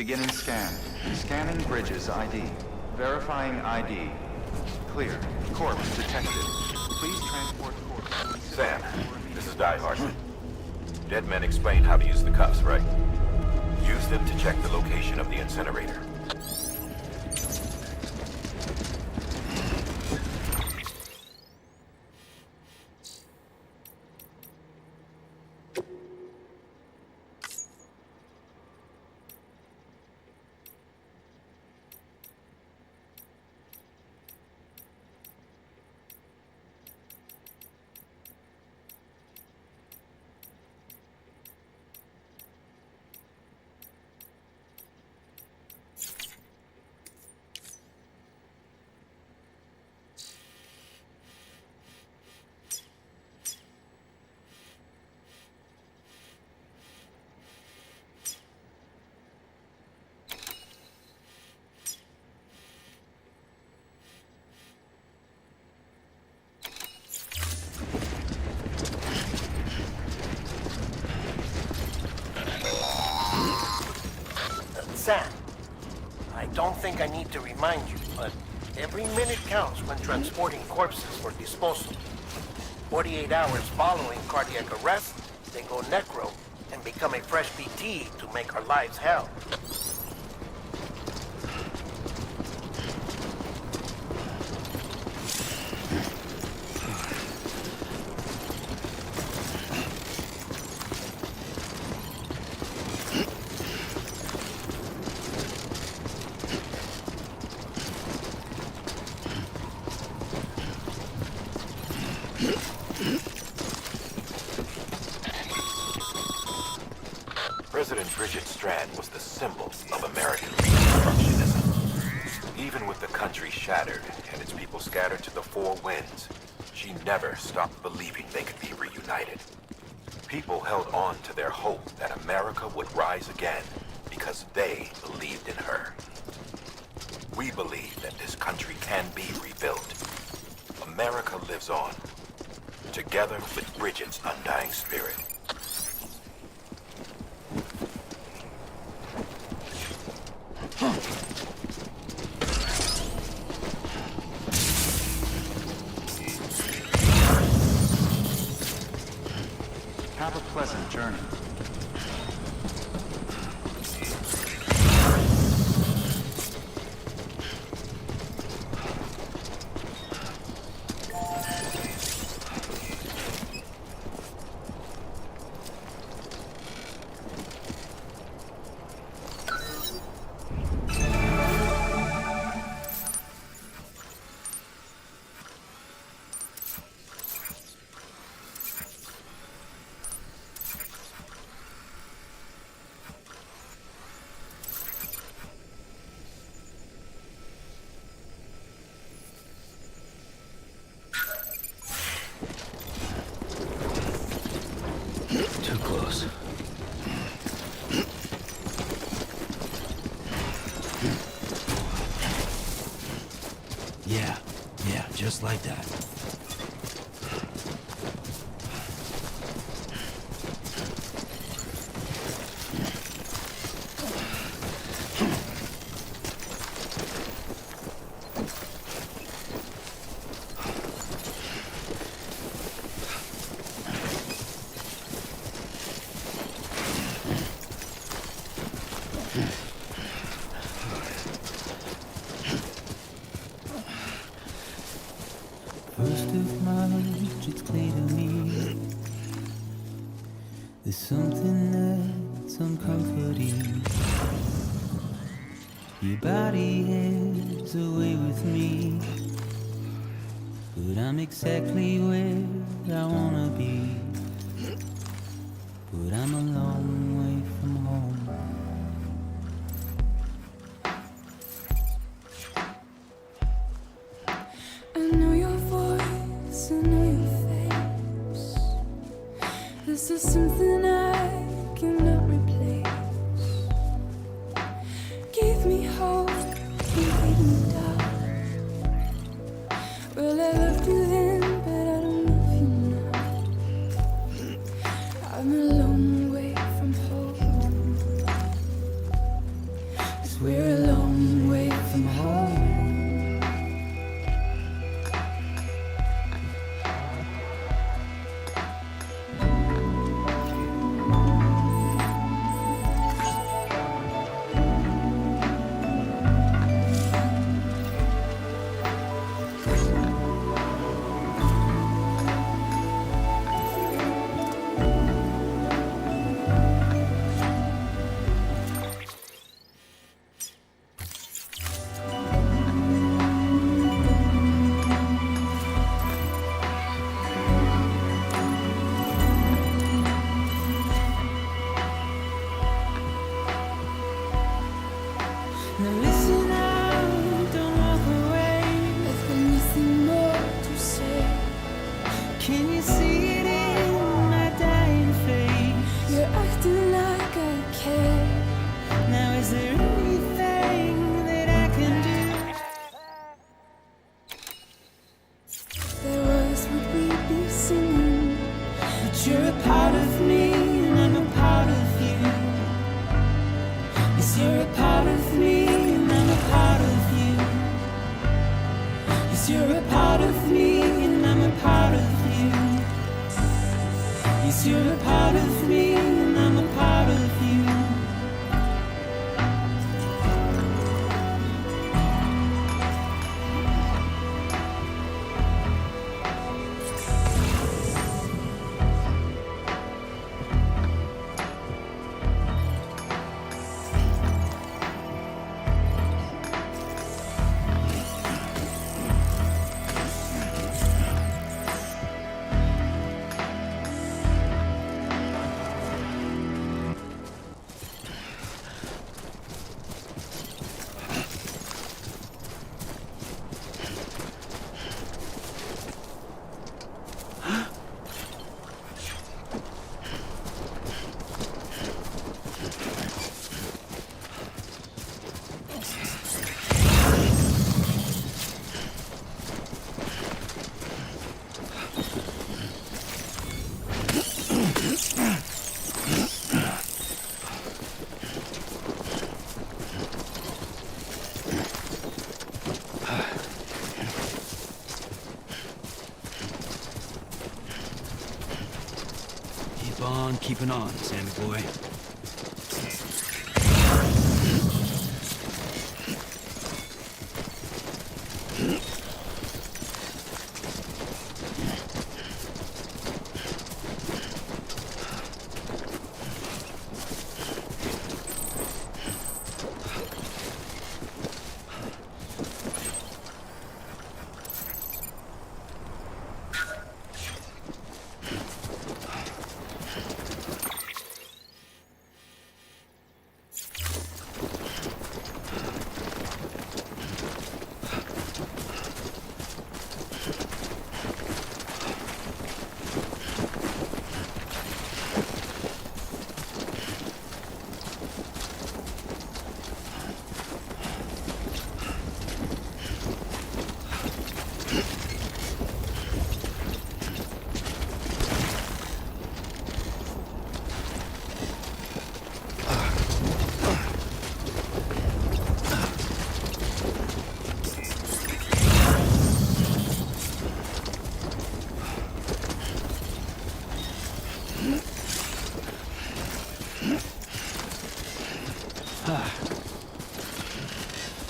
Beginning scan. Scanning bridges ID. Verifying ID. Clear. Corpse detected. Please transport corpse. Sam, this is Die Hard. Dead men explained how to use the cuffs, right? Use them to check the location of the incinerator. Sam, I don't think I need to remind you, but every minute counts when transporting corpses for disposal. 48 hours following cardiac arrest, they go necro and become a fresh PT to make our lives hell. President Bridget Strand was the symbol of American Reconstructionism. Even with the country shattered and its people scattered to the four winds, she never stopped believing they could be reunited. People held on to their hope that America would rise again because they believed in her. We believe that this country can be rebuilt. America lives on, together with Bridget's undying spirit. Have a pleasant journey. Too close. Yeah, just like that. First of March, it's clear to me there's something that's uncomforting. Your body heads away with me, but I'm exactly where I wanna be. But I'm a long way from home. I know your voice, I know your face. This is something I cannot replace. Give me hope, you made me doubt. Well, I loved you then, but I don't love you now. I'm a long way from home. Can you see it in my dying face? You're acting like I care. Now is there anything that I can do? There was would we be singing? But you're a part of me and I'm a part of you. Yes, you're a part of me and I'm a part of you. Yes, you're a part of me and I'm a part of you. Yes, you're a part of me and I'm a part of you. Keep on keeping on, Sammy boy.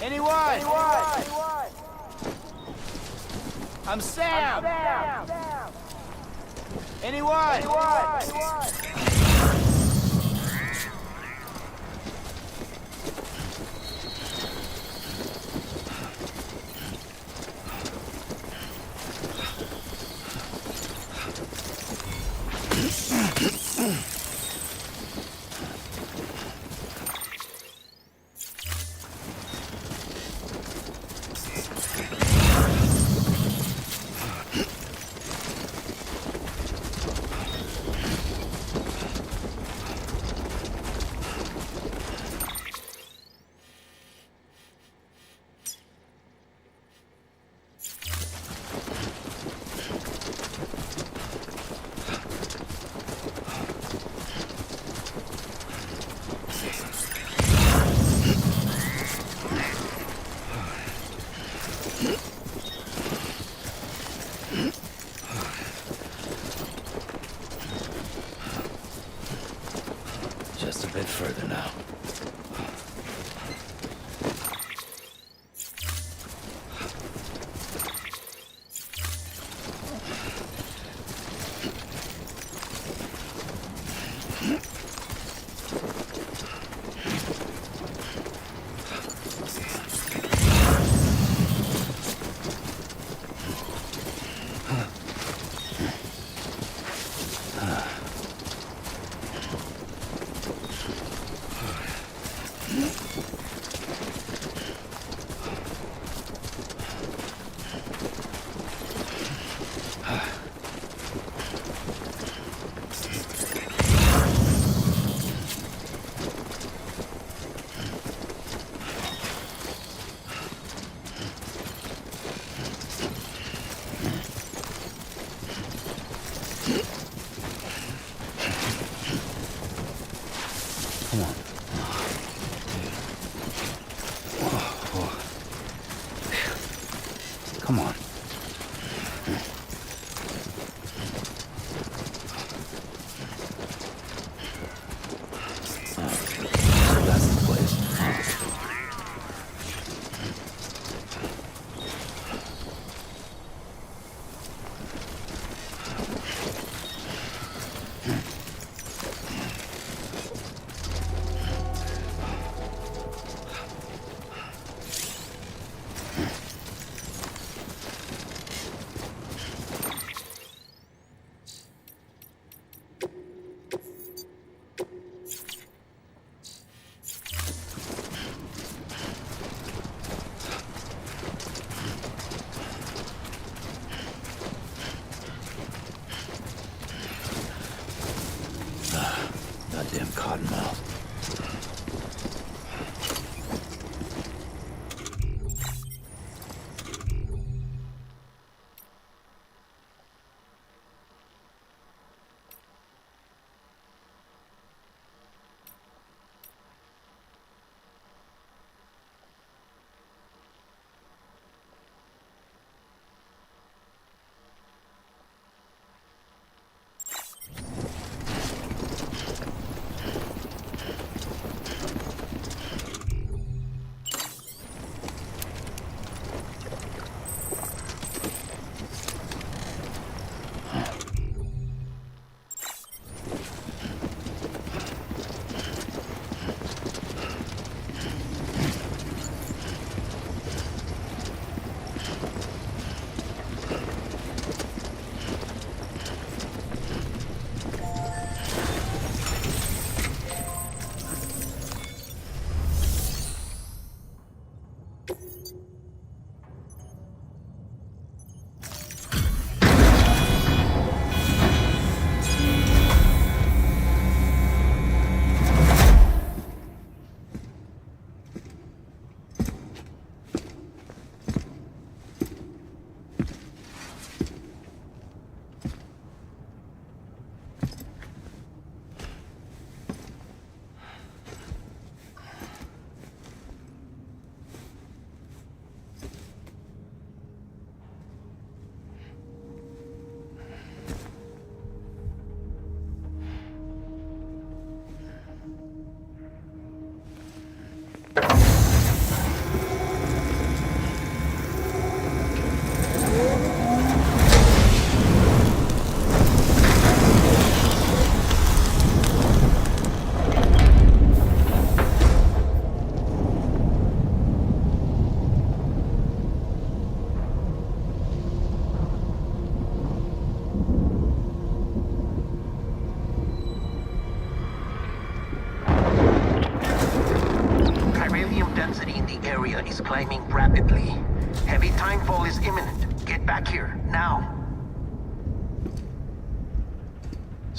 Anyone? I'm Sam. Anyone? Just a bit further now.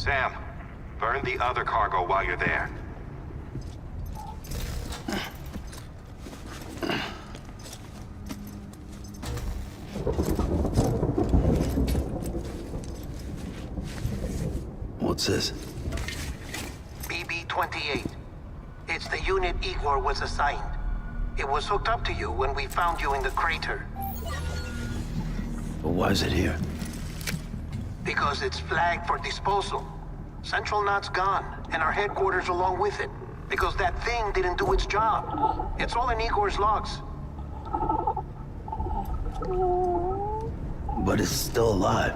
Sam, burn the other cargo while you're there. What's this? BB-28. It's the unit Igor was assigned. It was hooked up to you when we found you in the crater. But why is it here? Because it's flagged for disposal. Central Knot's gone, and our headquarters along with it. Because that thing didn't do its job. It's all in Igor's logs. But it's still alive.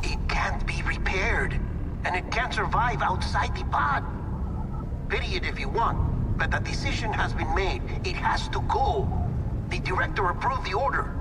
It can't be repaired, and it can't survive outside the pod. Pity it if you want, but the decision has been made. It has to go. The director approved the order.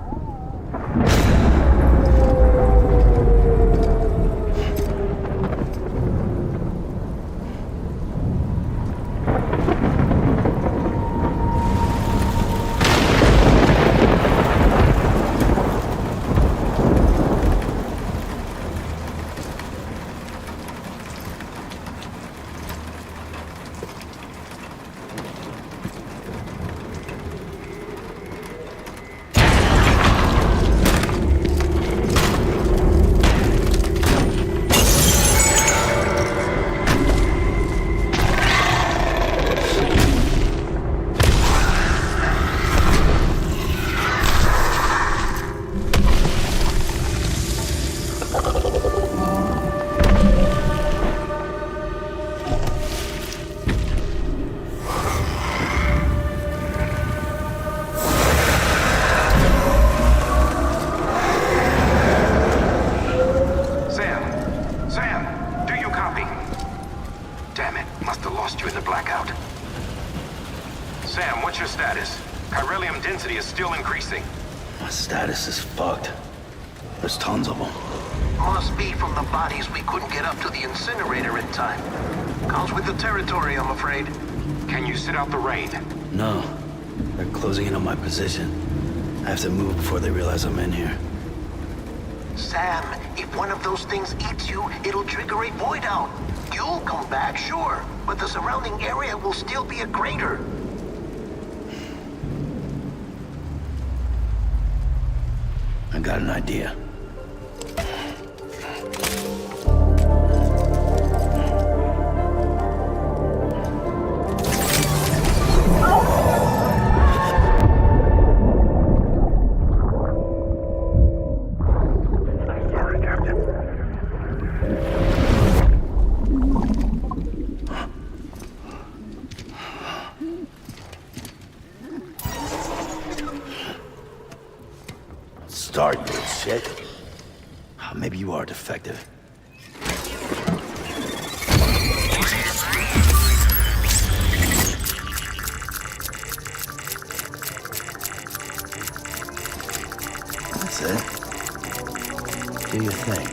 My status is fucked. There's tons of them. Must be from the bodies we couldn't get up to the incinerator in time. Comes with the territory, I'm afraid. Can you sit out the rain? No. They're closing in on my position. I have to move before they realize I'm in here. Sam, if one of those things eats you, it'll trigger a void out. You'll come back, sure, but the surrounding area will still be a crater. I got an idea. Start, you shit. Maybe you are defective. That's it. Do your thing.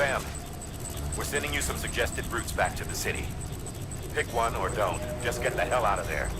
Sam, we're sending you some suggested routes back to the city. Pick one or don't. Just get the hell out of there.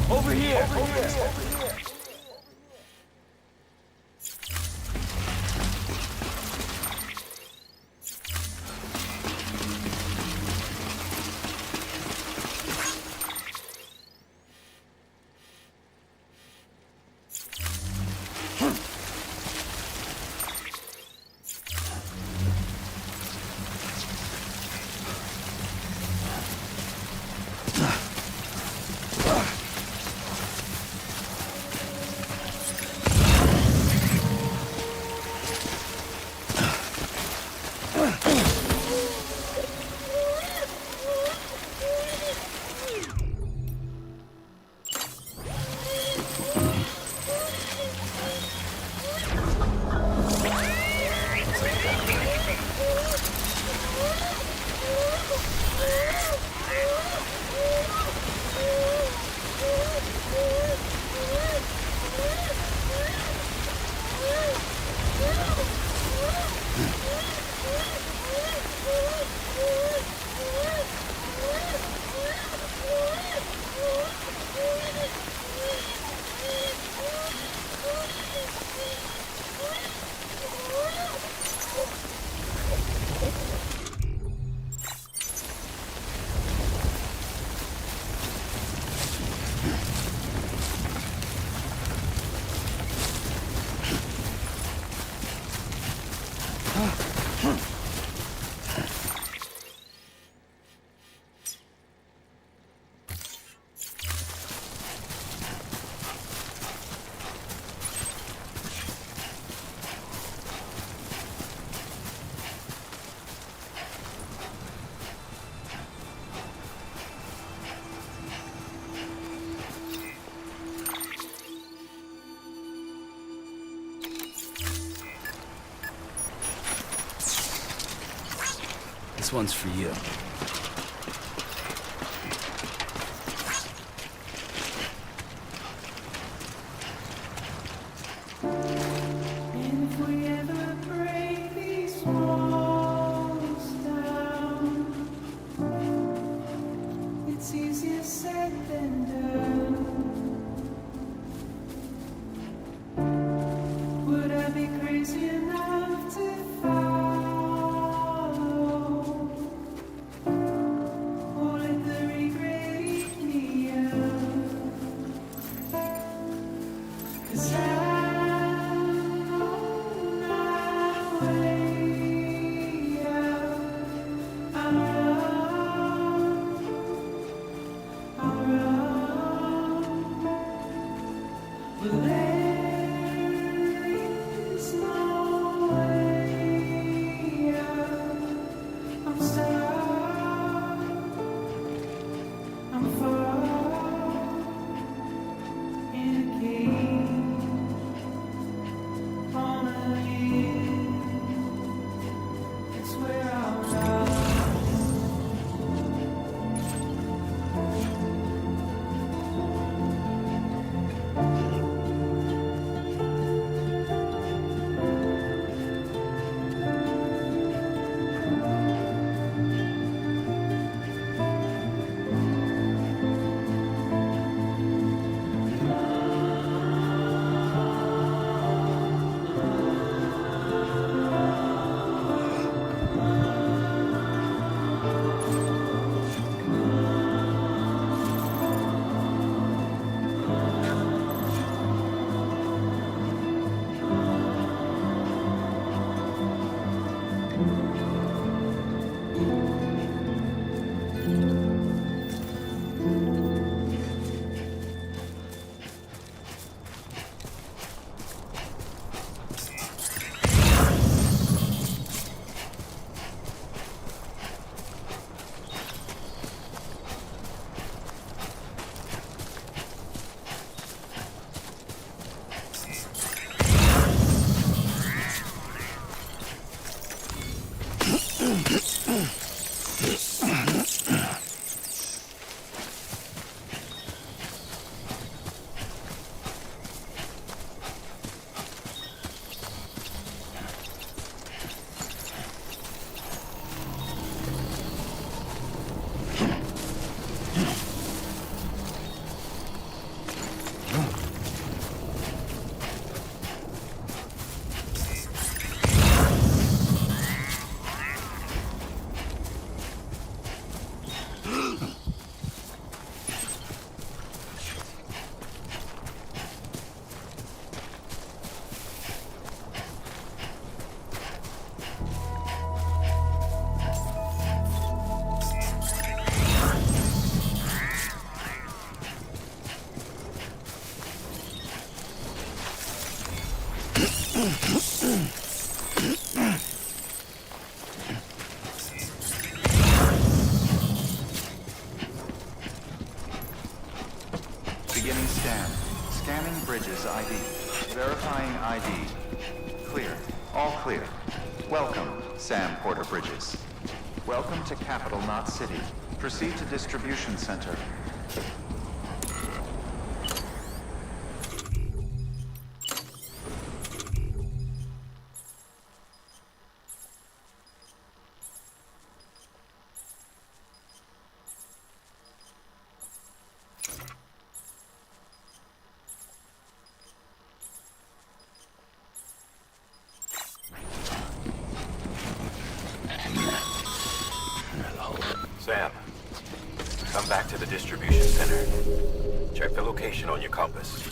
Over here! Over here! This one's for you. And if we ever break these walls down, it's easier said than done. Would I be crazy enough to follow? Or let the regret eat me up? 'Cause I know There's no way out. I'm stuck. I'm far in a cage. Wanna live. It's where I'm at. Beginning scan. Scanning bridges ID. Verifying ID. Clear. All clear. Welcome, Sam Porter Bridges. Welcome to Capital Knot City. Proceed to distribution center. Sam, come back to the distribution center. Check the location on your compass.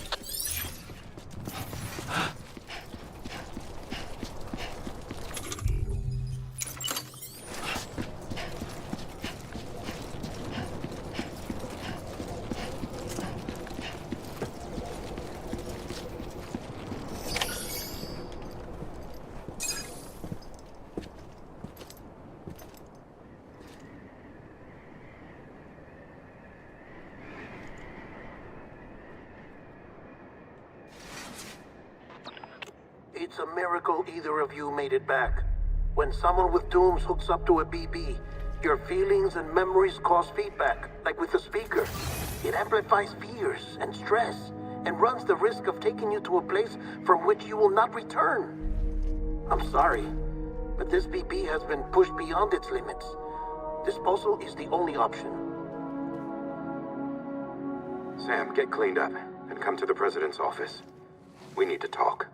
It's a miracle either of you made it back. When someone with dooms hooks up to a BB, your feelings and memories cause feedback, like with the speaker. It amplifies fears and stress, and runs the risk of taking you to a place from which you will not return. I'm sorry, but this BB has been pushed beyond its limits. Disposal is the only option. Sam, get cleaned up and come to the president's office. We need to talk.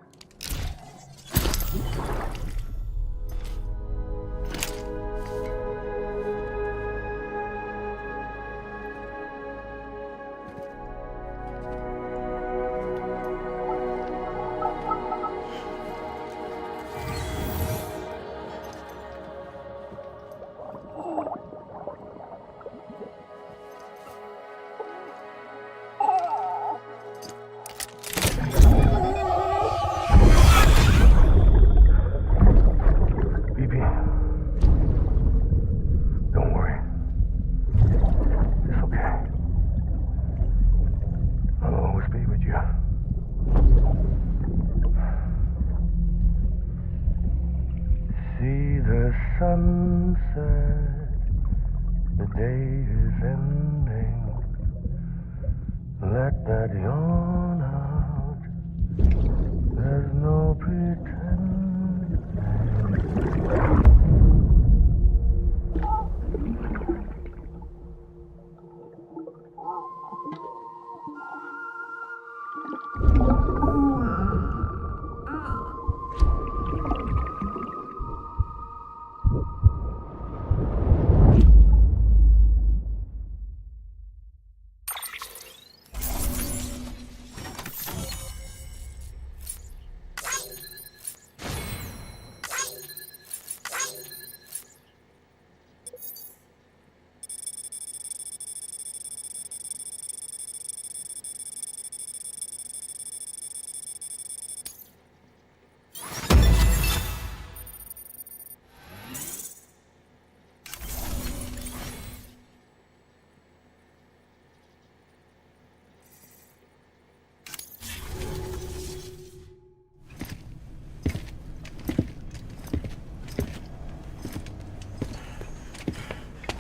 be with you. See the sunset, the day is ending. Let that yawn out, there's no pretending.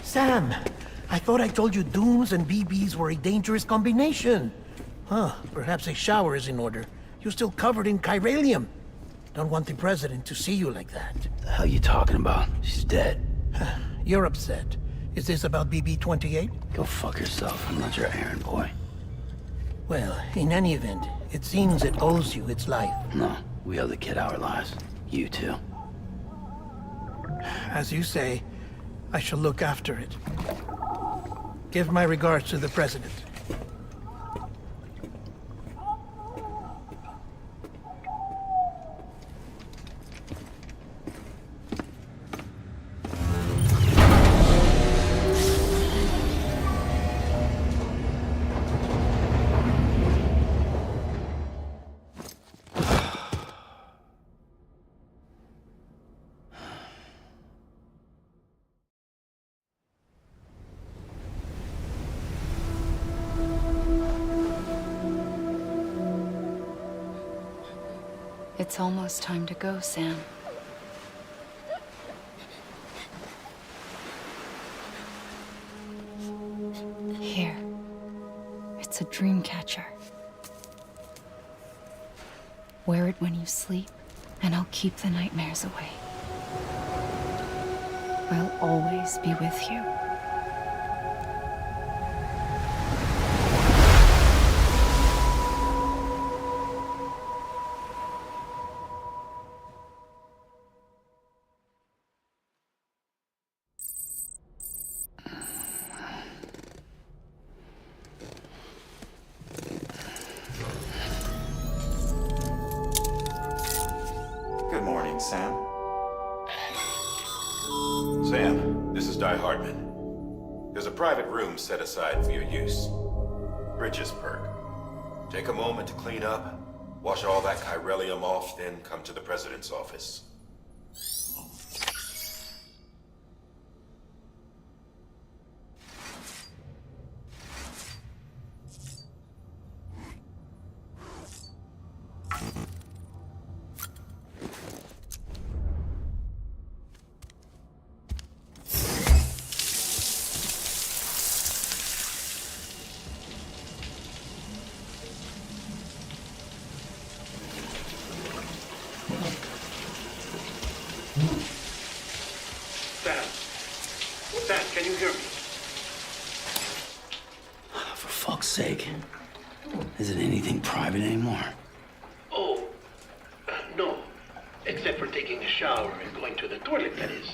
Sam, I thought I told you dooms and BBs were a dangerous combination. Huh, perhaps a shower is in order. You're still covered in chiralium. Don't want the president to see you like that. The hell you talking about? She's dead. You're upset. Is this about BB-28? Go fuck yourself. I'm not your errand boy. Well, in any event, it seems it owes you its life. No, we owe the kid our lives. You too. As you say, I shall look after it. Give my regards to the president. It's almost time to go, Sam. Here. It's a dream catcher. Wear it when you sleep, and I'll keep the nightmares away. I'll always be with you. Good morning, Sam. Sam, this is Di Hartman. There's a private room set aside for your use. Bridges perk. Take a moment to clean up, wash all that chiralium off, then come to the president's office. Sam, can you hear me? For fuck's sake. Isn't anything private anymore? Oh, no. Except for taking a shower and going to the toilet, that is.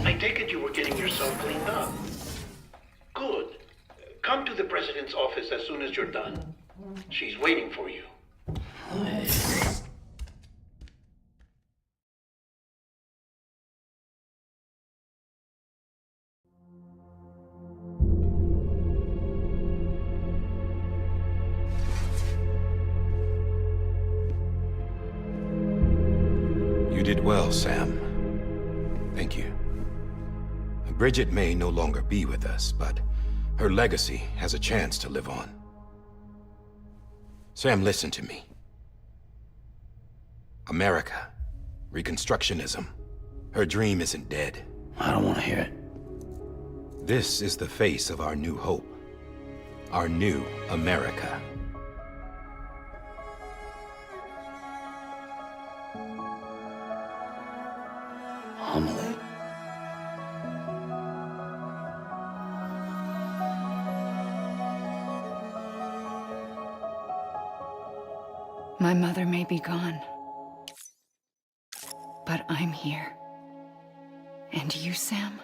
I take it you were getting yourself cleaned up. Good. Come to the president's office as soon as you're done. She's waiting for you. You did well, Sam. Thank you. Bridget may no longer be with us, but her legacy has a chance to live on. Sam, listen to me. America, Reconstructionism, her dream isn't dead. I don't want to hear it. This is the face of our new hope. Our new America. Amelie. My mother may be gone, but I'm here. And you, Sam,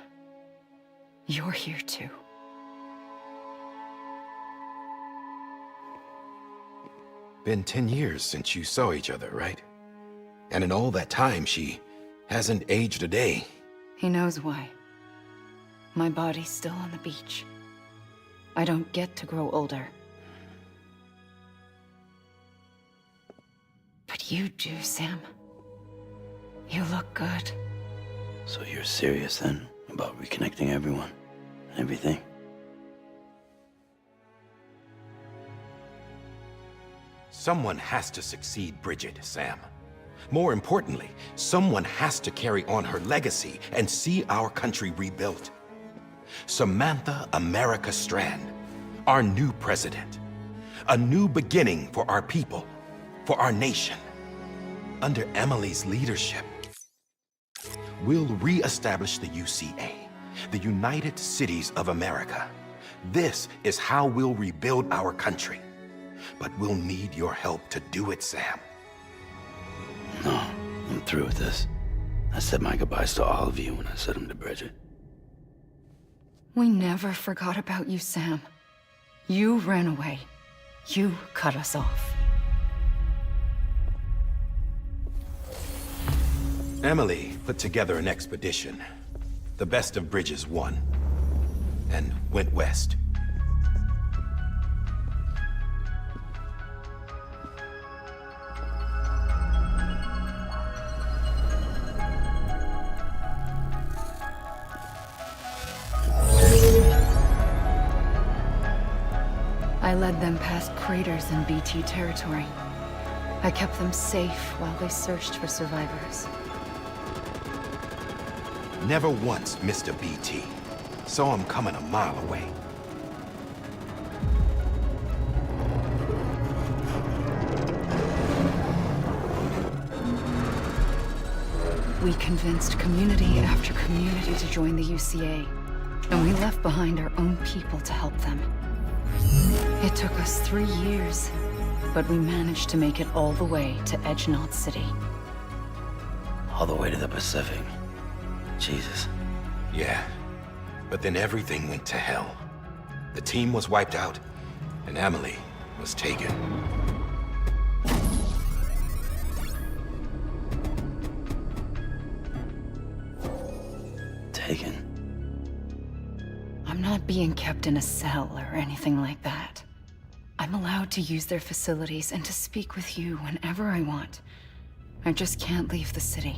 you're here too. Been 10 years since you saw each other, right? And in all that time, she hasn't aged a day. He knows why. My body's still on the beach. I don't get to grow older. But you do, Sam. You look good. So you're serious then about reconnecting everyone and everything? Someone has to succeed Bridget, Sam. More importantly, someone has to carry on her legacy and see our country rebuilt. Samantha America Strand, our new president. A new beginning for our people, for our nation. Under Emily's leadership, we'll re-establish the UCA, the United Cities of America. This is how we'll rebuild our country. But we'll need your help to do it, Sam. No, I'm through with this. I said my goodbyes to all of you when I said them to Bridget. We never forgot about you, Sam. You ran away. You cut us off. Emily put together an expedition. The best of Bridges won. And went west. I led them past craters in BT territory. I kept them safe while they searched for survivors. Never once missed a BT. Saw him coming a mile away. We convinced community after community to join the UCA, and we left behind our own people to help them. It took us 3 years, but we managed to make it all the way to Edgenot City. All the way to the Pacific. Jesus. Yeah, but then everything went to hell. The team was wiped out, and Emily was taken. Taken. I'm not being kept in a cell or anything like that. I'm allowed to use their facilities and to speak with you whenever I want. I just can't leave the city.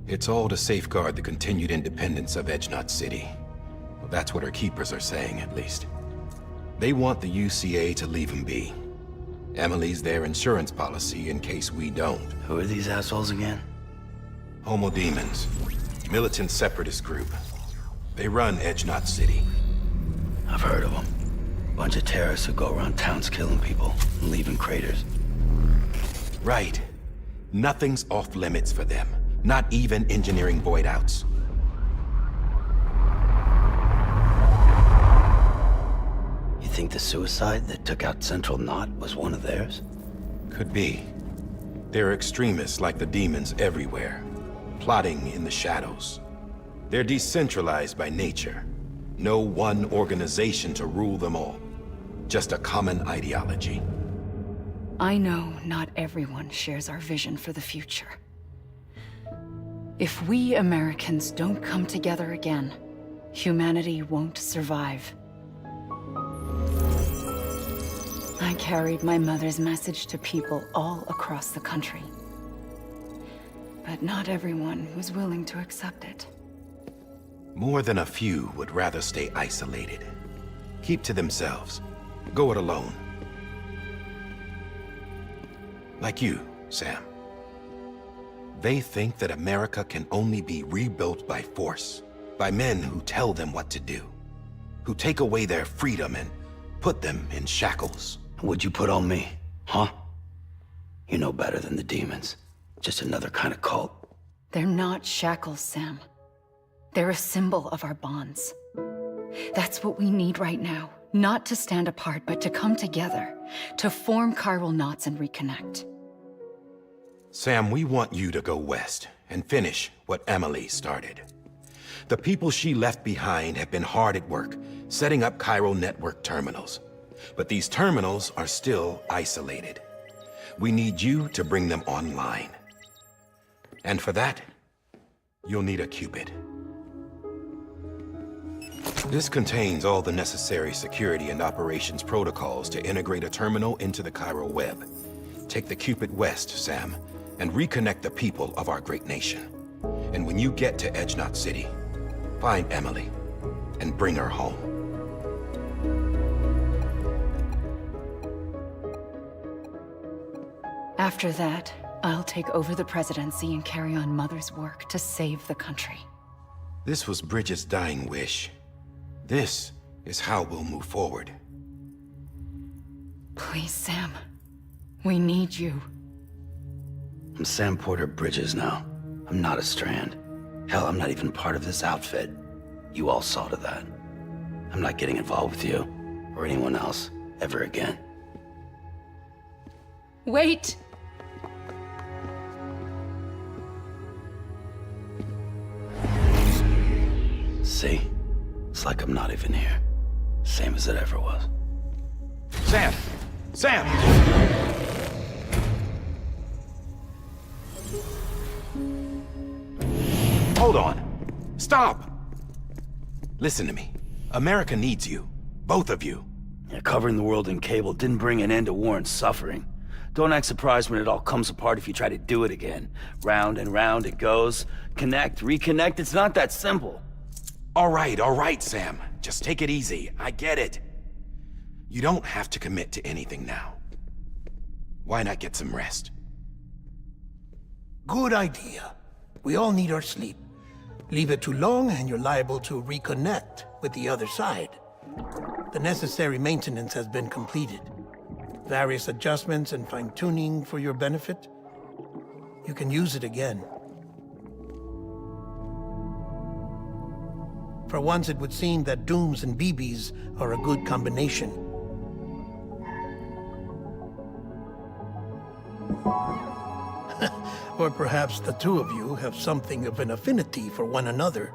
It's all to safeguard the continued independence of Edgenot City. Well, that's what our keepers are saying, at least. They want the UCA to leave him be. Emily's their insurance policy in case we don't. Who are these assholes again? Homo Demons. Militant separatist group. They run Edgenot City. I've heard of them. Bunch of terrorists who go around towns killing people and leaving craters. Right. Nothing's off limits for them. Not even engineering void outs. You think the suicide that took out Central Knot was one of theirs? Could be. There are extremists like the demons everywhere, plotting in the shadows. They're decentralized by nature. No one organization to rule them all. Just a common ideology. I know not everyone shares our vision for the future. If we Americans don't come together again, humanity won't survive. I carried my mother's message to people all across the country. But not everyone was willing to accept it. More than a few would rather stay isolated. Keep to themselves. Go it alone. Like you, Sam. They think that America can only be rebuilt by force, by men who tell them what to do, who take away their freedom and put them in shackles. What'd you put on me, huh? You know better than the demons. Just another kind of cult. They're not shackles, Sam. They're a symbol of our bonds. That's what we need right now. Not to stand apart, but to come together. To form chiral knots and reconnect. Sam, we want you to go west and finish what Emily started. The people she left behind have been hard at work, setting up chiral network terminals. But these terminals are still isolated. We need you to bring them online. And for that, you'll need a Cupid. This contains all the necessary security and operations protocols to integrate a terminal into the chiral web. Take the Cupid west, Sam, and reconnect the people of our great nation. And when you get to Edge Knot City, find Emily and bring her home. After that, I'll take over the presidency and carry on Mother's work to save the country. This was Bridget's dying wish. This is how we'll move forward. Please, Sam. We need you. I'm Sam Porter Bridges now. I'm not a Strand. Hell, I'm not even part of this outfit. You all saw to that. I'm not getting involved with you, or anyone else, ever again. Wait! See? It's like I'm not even here. Same as it ever was. Sam! Sam! Hold on. Stop! Listen to me. America needs you. Both of you. Yeah, covering the world in cable didn't bring an end to war and suffering. Don't act surprised when it all comes apart if you try to do it again. Round and round it goes. Connect, reconnect, it's not that simple. All right, Sam. Just take it easy. I get it. You don't have to commit to anything now. Why not get some rest? Good idea. We all need our sleep. Leave it too long and you're liable to reconnect with the other side. The necessary maintenance has been completed. Various adjustments and fine-tuning for your benefit. You can use it again. For once, it would seem that Dooms and BBs are a good combination. Or perhaps the two of you have something of an affinity for one another.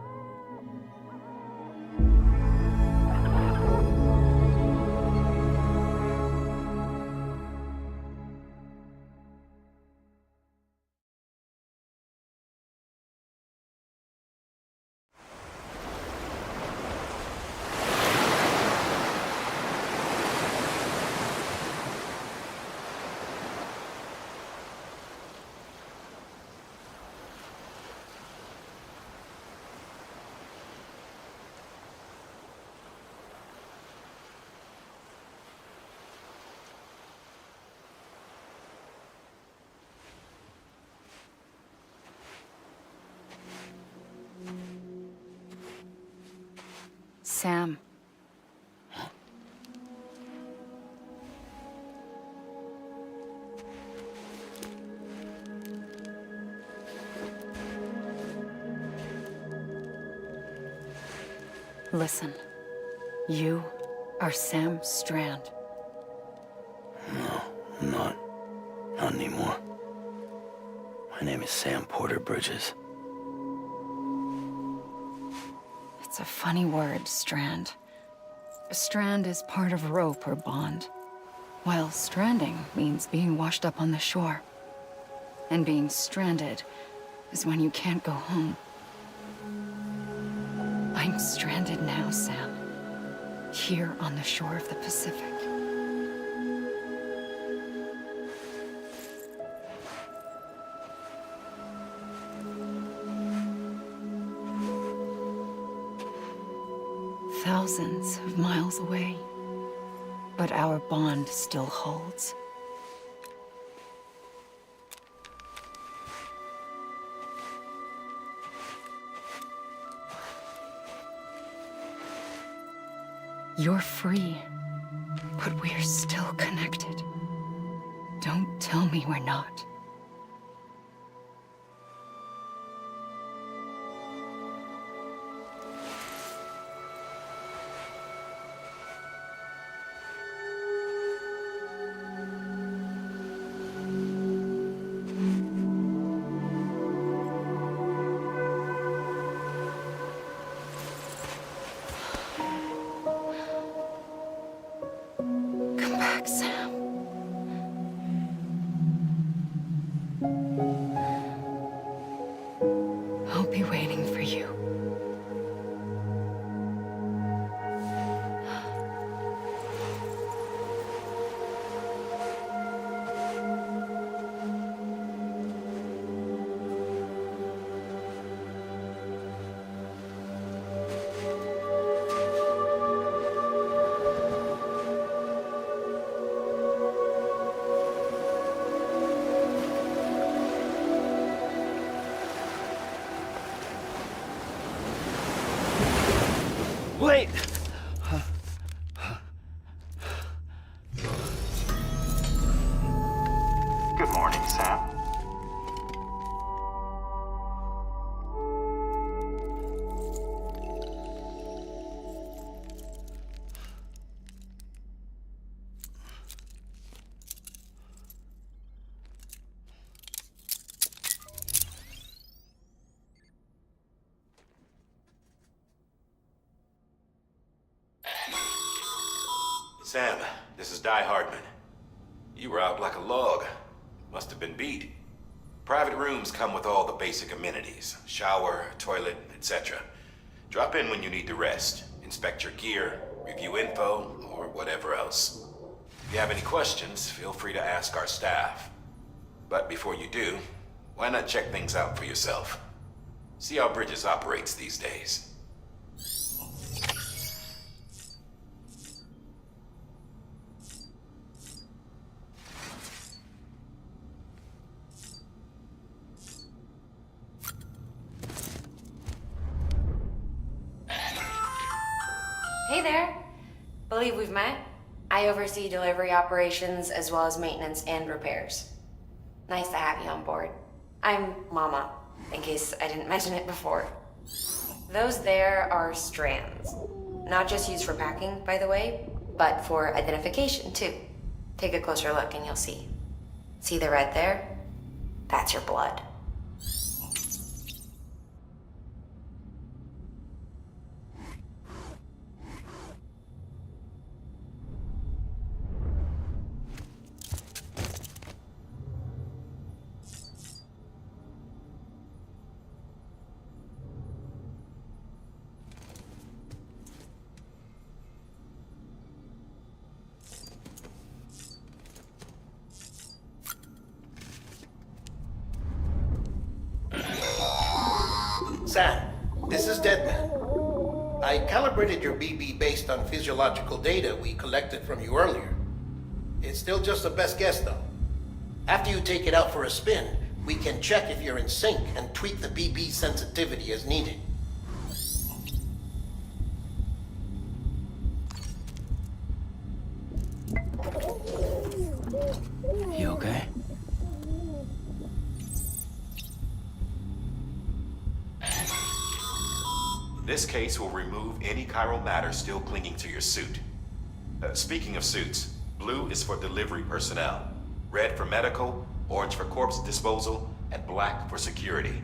Sam. Listen. You are Sam Strand. No, I'm not. Not anymore. My name is Sam Porter Bridges. It's a funny word, strand. A strand is part of rope or bond, while stranding means being washed up on the shore. And being stranded is when you can't go home. I'm stranded now, Sam. Here on the shore of the Pacific. thousands of miles away, but our bond still holds. You're free, but we're still connected. Don't tell me we're not. Come back, Sam. I'll be waiting for you. Wait! Good morning, Sam. Sam, this is Di Hardman. You were out like a log. Must have been beat. Private rooms come with all the basic amenities. Shower, toilet, etc. Drop in when you need to rest. Inspect your gear, review info, or whatever else. If you have any questions, feel free to ask our staff. But before you do, why not check things out for yourself? See how Bridges operates these days. Hey there. Believe we've met. I oversee delivery operations as well as maintenance and repairs. Nice to have you on board. I'm Mama, in case I didn't mention it before. Those there are strands. Not just used for packing, by the way, but for identification too. Take a closer look and you'll see. See the red there? That's your blood. Sam, this is Deadman. I calibrated your BB based on physiological data we collected from you earlier. It's still just a best guess, though. After you take it out for a spin, we can check if you're in sync and tweak the BB sensitivity as needed. You okay? This case will remove any chiral matter still clinging to your suit. Speaking of suits, blue is for delivery personnel, red for medical, orange for corpse disposal, and black for security.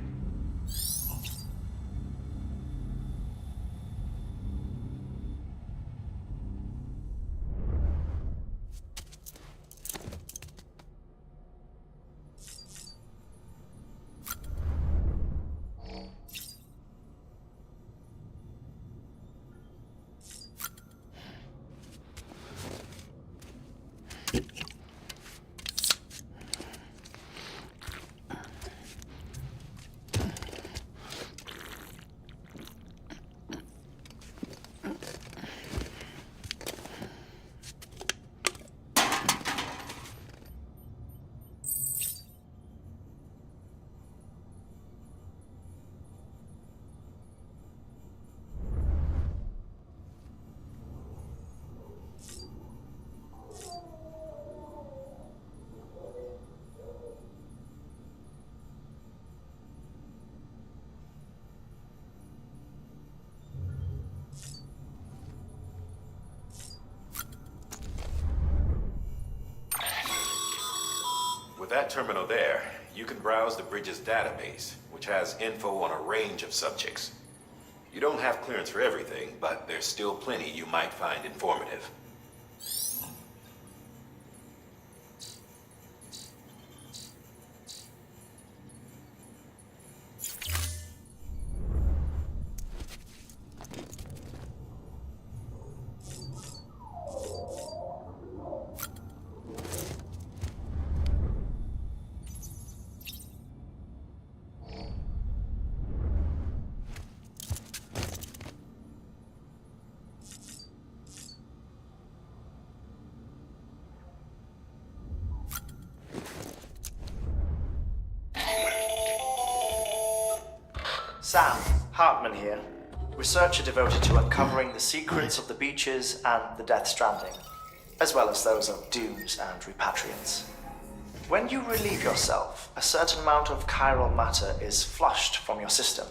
that terminal there, you can browse the bridge's database, which has info on a range of subjects. You don't have clearance for everything, but there's still plenty you might find informative. Sam, Hartman here, researcher devoted to uncovering the secrets of the beaches and the Death Stranding, as well as those of dooms and repatriants. When you relieve yourself, a certain amount of chiral matter is flushed from your system.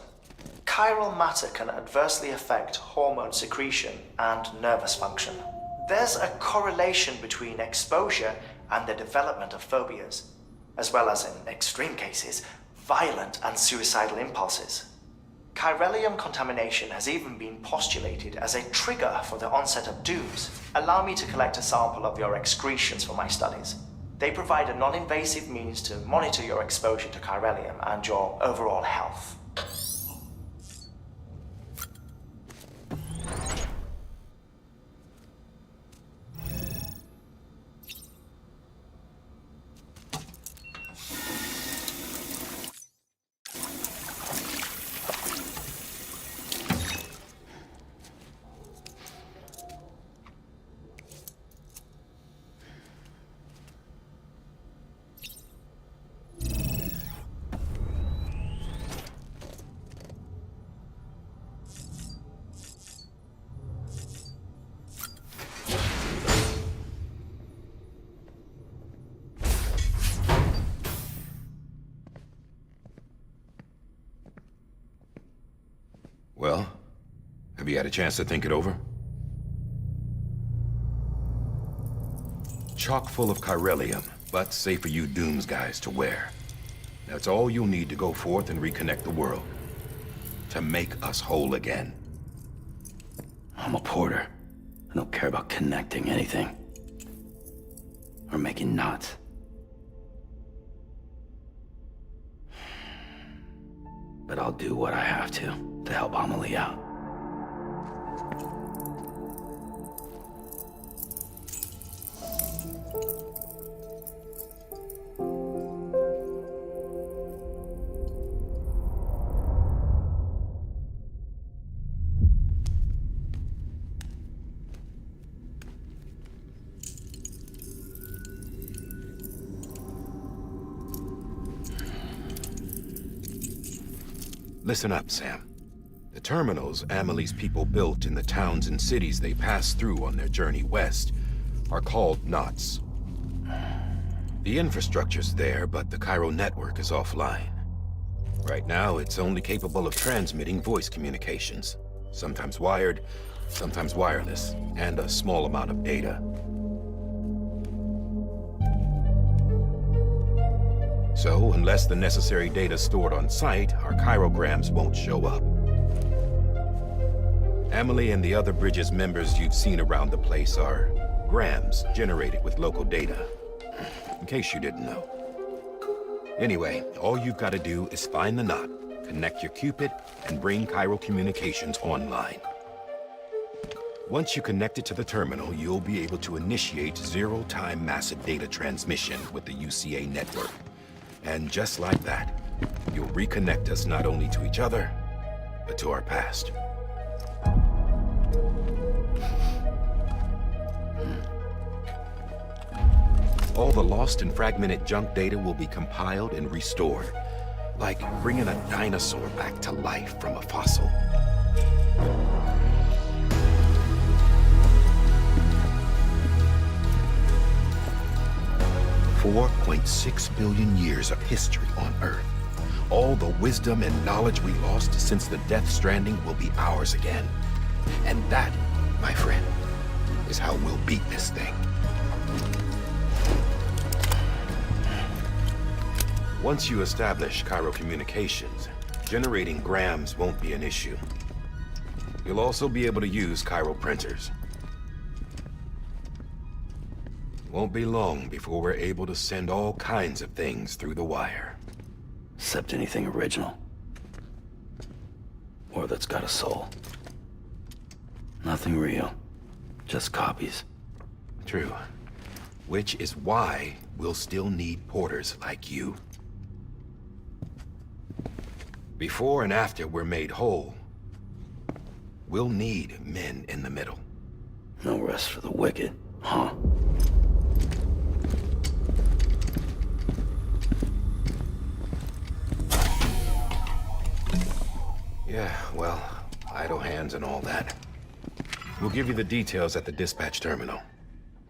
Chiral matter can adversely affect hormone secretion and nervous function. There's a correlation between exposure and the development of phobias, as well as, in extreme cases, violent and suicidal impulses. Chiralium contamination has even been postulated as a trigger for the onset of dooms. Allow me to collect a sample of your excretions for my studies. They provide a non-invasive means to monitor your exposure to chiralium and your overall health. Well, have you had a chance to think it over? Chock full of chiralium, but safe for you Dooms guys to wear. That's all you'll need to go forth and reconnect the world. To make us whole again. I'm a porter. I don't care about connecting anything. Or making knots. But I'll do what I have to help Amelie out. Listen up, Sam. The terminals Amelie's people built in the towns and cities they passed through on their journey west are called knots. The infrastructure's there, but the Cairo network is offline. Right now, it's only capable of transmitting voice communications, sometimes wired, sometimes wireless, and a small amount of data. So, unless the necessary data stored on site, our chirograms won't show up. Amelie and the other Bridges members you've seen around the place are grams generated with local data. In case you didn't know. Anyway, all you've got to do is find the knot, connect your Cupid, and bring Cairo communications online. Once you connect it to the terminal, you'll be able to initiate zero-time massive data transmission with the UCA network. And just like that, you'll reconnect us not only to each other, but to our past. All the lost and fragmented junk data will be compiled and restored, like bringing a dinosaur back to life from a fossil. $4.6 billion years of history on Earth. All the wisdom and knowledge we lost since the Death Stranding will be ours again. And that, my friend, is how we'll beat this thing. Once you establish Cairo communications, generating grams won't be an issue. You'll also be able to use Cairo printers. Won't be long before we're able to send all kinds of things through the wire. Except anything original. Or that's got a soul. Nothing real. Just copies. True. Which is why we'll still need porters like you. Before and after we're made whole, we'll need men in the middle. No rest for the wicked, huh? Yeah, well, idle hands and all that. We'll give you the details at the dispatch terminal.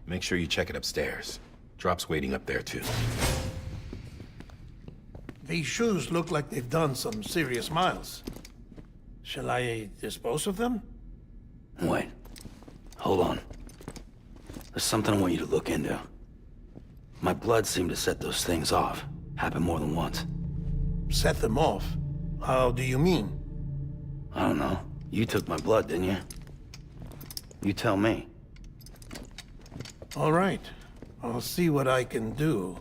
Make sure you check it upstairs. Drop's waiting up there too. These shoes look like they've done some serious miles. Shall I dispose of them? Wait. Hold on. There's something I want you to look into. My blood seemed to set those things off. Happened more than once. Set them off? How do you mean? I don't know. You took my blood, didn't you? You tell me. All right. I'll see what I can do.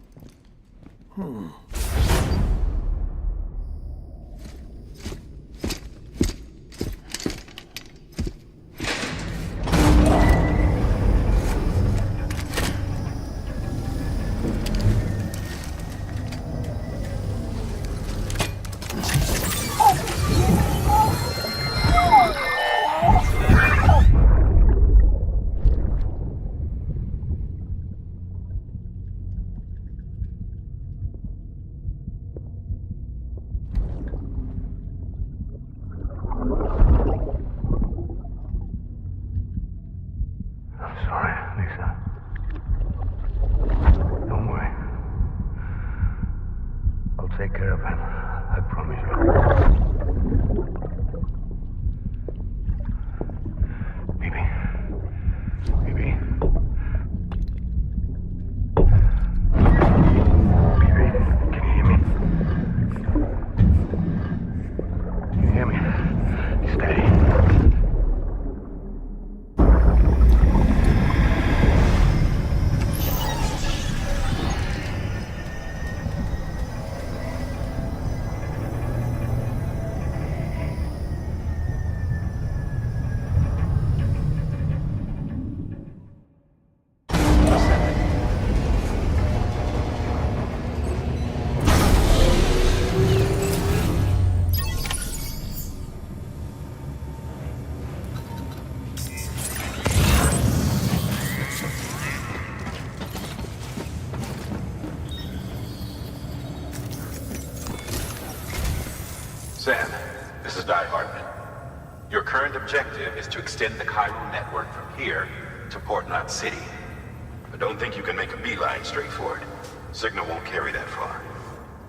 I'm sorry, Lisa. Don't worry. I'll take care of it. I promise you. Baby. Baby. Baby, can you hear me? Can you hear me? Steady. Sam, this is Di Hartman. Your current objective is to extend the Cairo network from here to Port Knot City. I don't think you can make a beeline straight for it. Signal won't carry that far.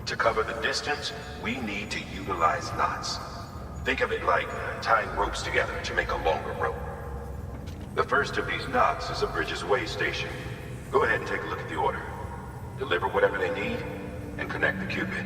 To cover the distance, we need to utilize knots. Think of it like tying ropes together to make a longer rope. The first of these knots is a Bridges Way station. Go ahead and take a look at the order. Deliver whatever they need, and connect the Cupid.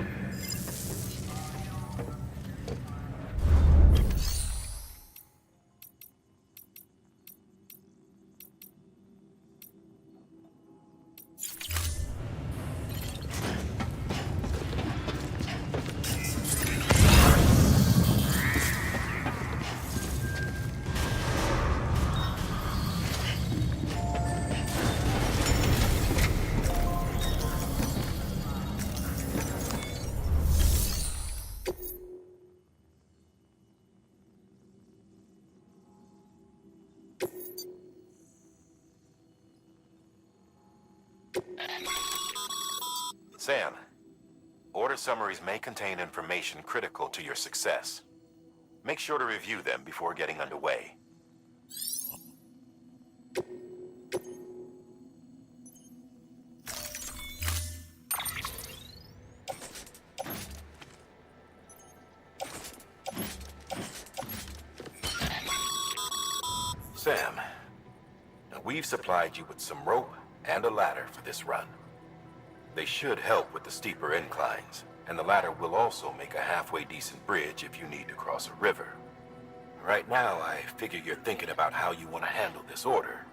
Sam, order summaries may contain information critical to your success. Make sure to review them before getting underway. Sam, now we've supplied you with some rope and a ladder for this run. They should help with the steeper inclines, and the latter will also make a halfway decent bridge if you need to cross a river. Right now, I figure you're thinking about how you want to handle this order.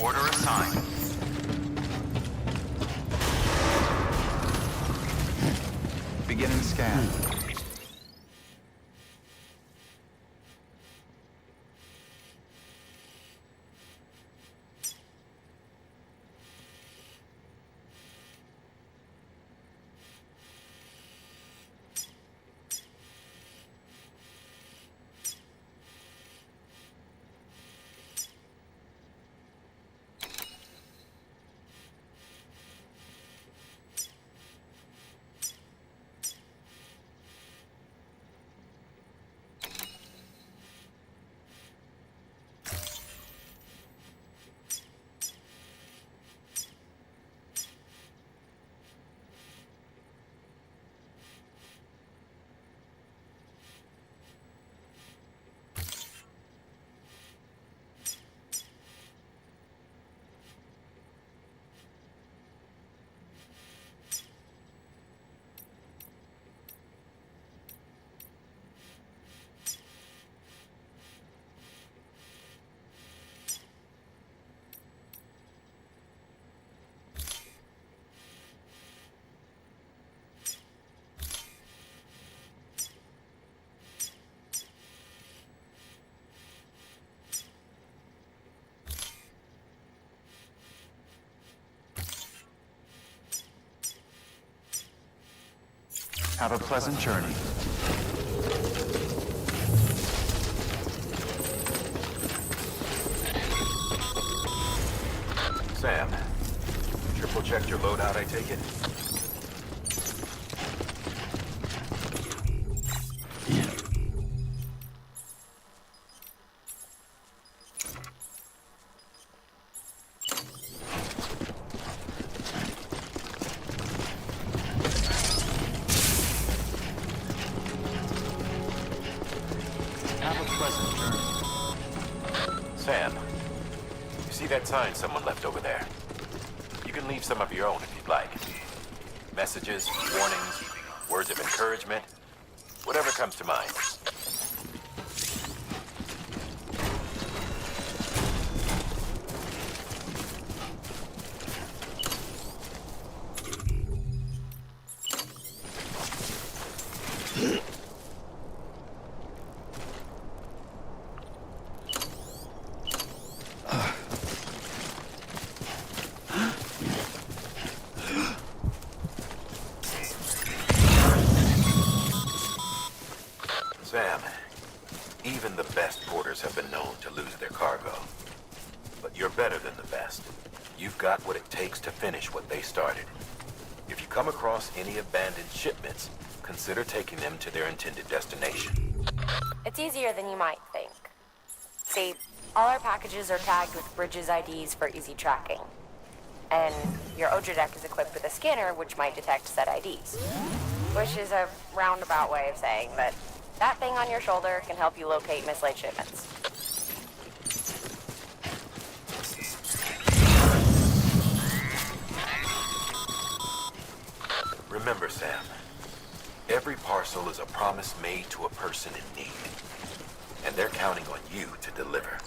Order assigned. Beginning scan. Have a pleasant journey. Sam, triple checked your loadout, I take it? Have a pleasant journey. Sam, you see that sign someone left over there? You can leave some of your own if you'd like. Messages, warnings, words of encouragement, whatever comes to mind. Sam, even the best porters have been known to lose their cargo. But you're better than the best. You've got what it takes to finish what they started. If you come across any abandoned shipments, consider taking them to their intended destination. It's easier than you might think. See, all our packages are tagged with Bridges IDs for easy tracking. And your Odra deck is equipped with a scanner which might detect said IDs. Which is a roundabout way of saying that that thing on your shoulder can help you locate mislaid shipments. Remember, Sam, every parcel is a promise made to a person in need. And they're counting on you to deliver.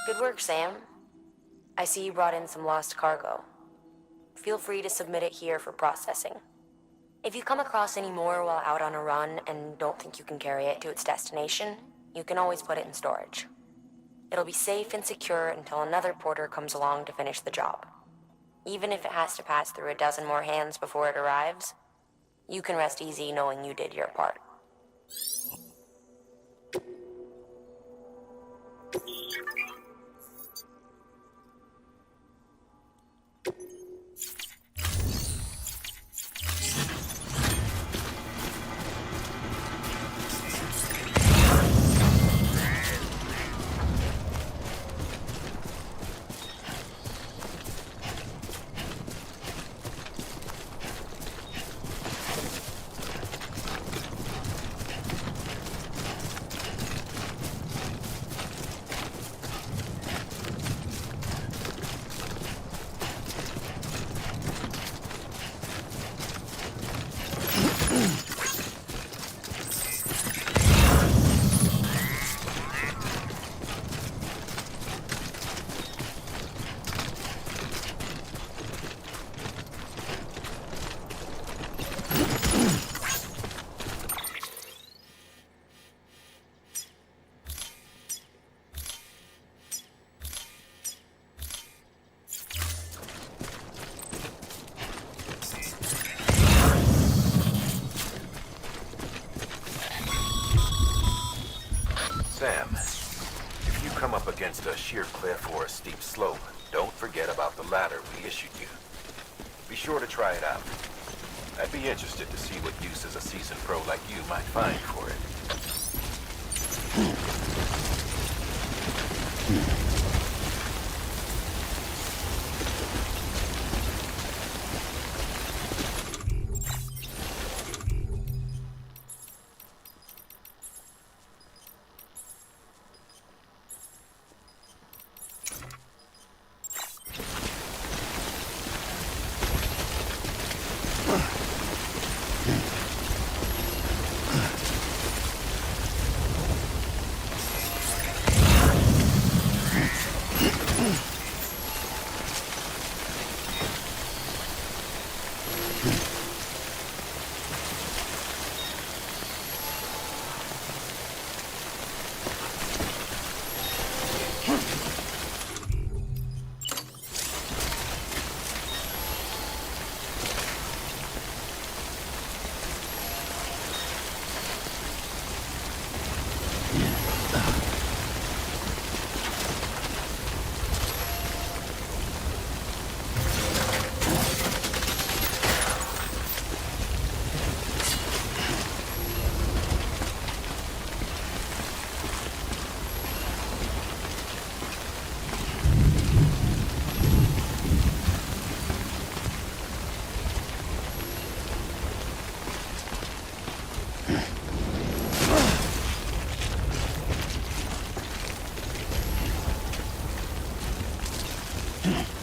Good work, Sam. I see you brought in some lost cargo. Feel free to submit it here for processing. If you come across any more while out on a run and don't think you can carry it to its destination, you can always put it in storage. It'll be safe and secure until another porter comes along to finish the job. Even if it has to pass through a dozen more hands before it arrives, you can rest easy knowing you did your part. Sam, if you come up against a sheer cliff or a steep slope, don't forget about the ladder we issued you. Be sure to try it out. I'd be interested to see what uses a seasoned pro like you might find for it. Yeah.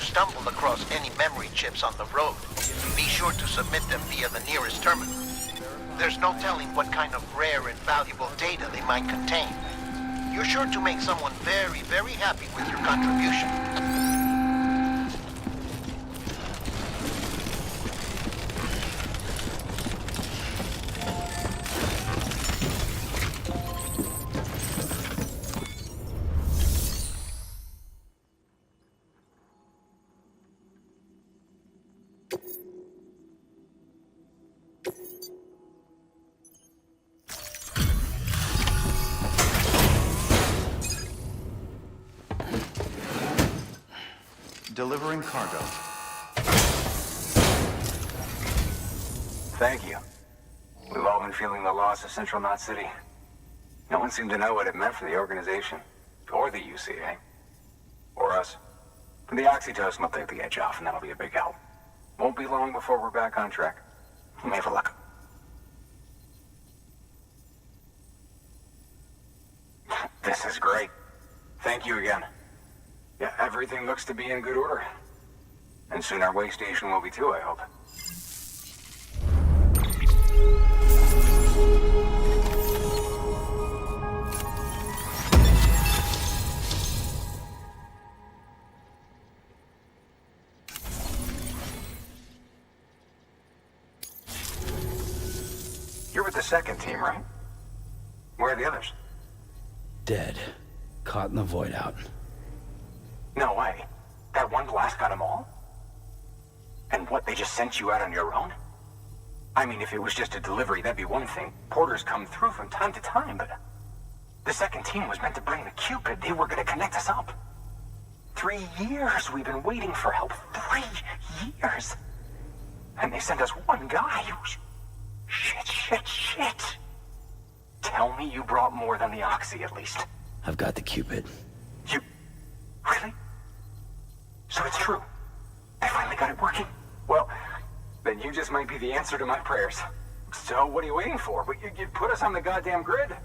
Stumble across any memory chips on the road, be sure to submit them via the nearest terminal. There's no telling what kind of rare and valuable data they might contain. You're sure to make someone very, very happy with your contribution. Delivering cargo. Thank you. We've all been feeling the loss of Central Knot City. No one seemed to know what it meant for the organization, or the UCA, or us. The oxytocin will take the edge off, and that'll be a big help. Won't be long before we're back on track. You may have a luck. This is great. Thank you again. Yeah, everything looks to be in good order. And soon our way station will be too, I hope. You're with the second team, right? Where are the others? Dead. Caught in the void out. No way. That one blast got them all? And what, they just sent you out on your own? I mean, if it was just a delivery, that'd be one thing. Porters come through from time to time, but... The second team was meant to bring the Cupid. They were gonna connect us up. 3 years we've been waiting for help. 3 years! And they sent us one guy. Shit. Tell me you brought more than the Oxy, at least. I've got the Cupid. You... Really? So it's true. I finally got it working. Well, then you just might be the answer to my prayers. So what are you waiting for? You put us on the goddamn grid.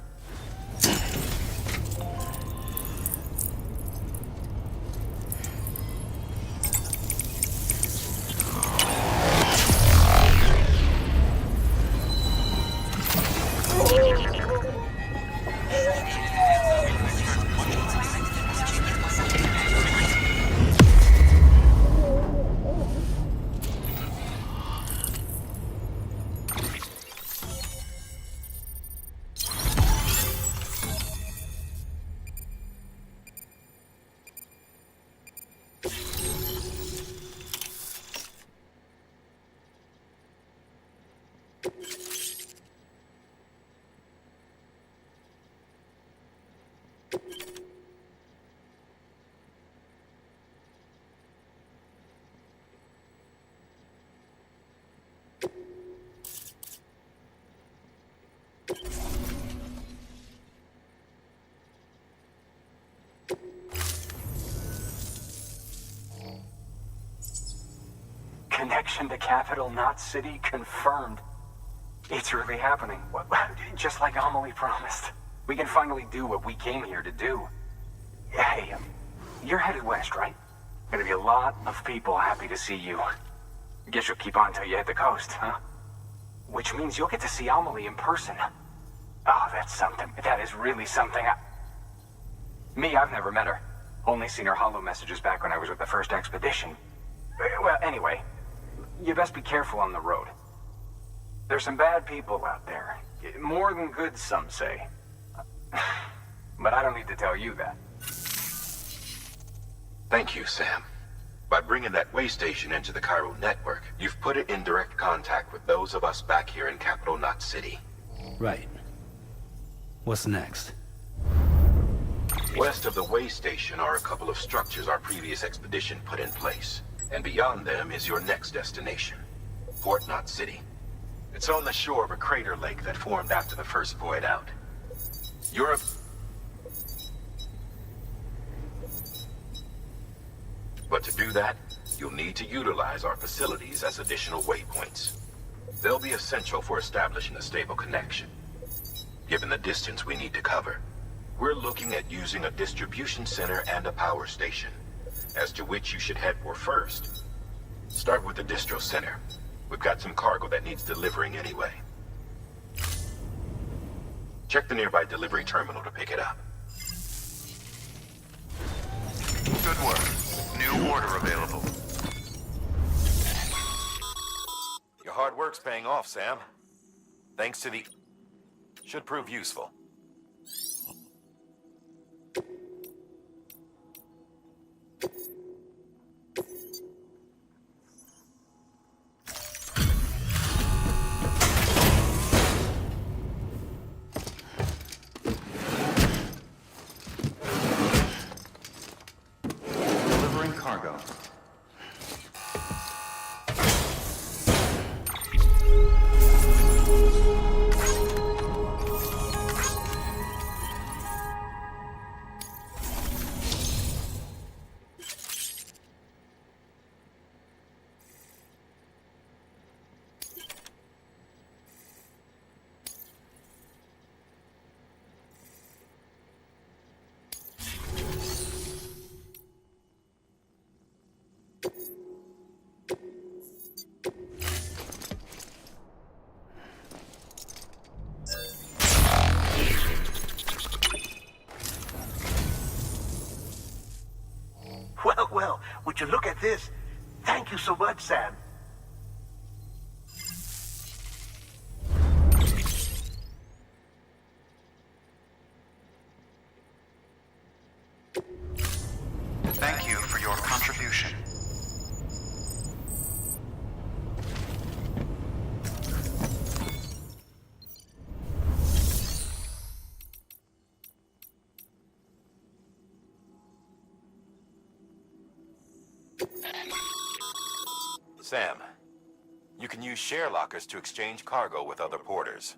Connection to capital, not city, confirmed. It's really happening. Just like Amelie promised. We can finally do what we came here to do. Hey, you're headed west, right? Gonna be a lot of people happy to see you. Guess you'll keep on till you hit the coast, huh? Which means you'll get to see Amelie in person. Oh, that's something. That is really something. I've never met her. Only seen her holo messages back when I was with the first expedition. Well, anyway, you best be careful on the road. There's some bad people out there. More than good, some say. But I don't need to tell you that. Thank you, Sam. By bringing that way station into the Cairo network, you've put it in direct contact with those of us back here in Capital Knot City. Right. What's next? West of the way station are a couple of structures our previous expedition put in place. And beyond them is your next destination, Port Knot City. It's on the shore of a crater lake that formed after the first void out. Europe. But to do that, you'll need to utilize our facilities as additional waypoints. They'll be essential for establishing a stable connection. Given the distance we need to cover, we're looking at using a distribution center and a power station, as to which you should head for first. Start with the distro center. We've got some cargo that needs delivering anyway. Check the nearby delivery terminal to pick it up. Good work. New order available. Your hard work's paying off, Sam. Thanks to the... Should prove useful. Delivering cargo. Well, would you look at this? Thank you so much, Sam. Thank you for your contribution. Sam, you can use share lockers to exchange cargo with other porters.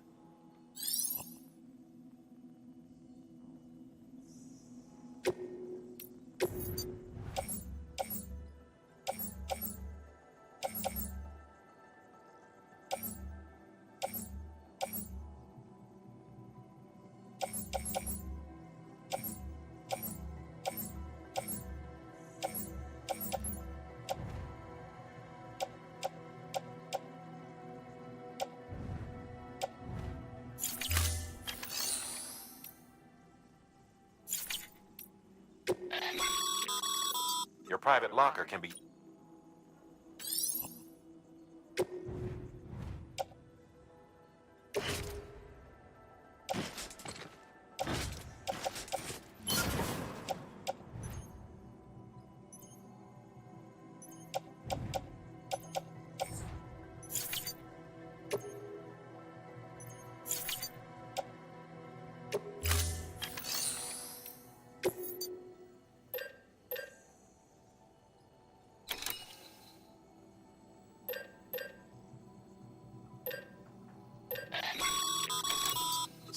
Your private locker can be...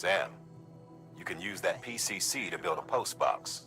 Sam, you can use that PCC to build a post box.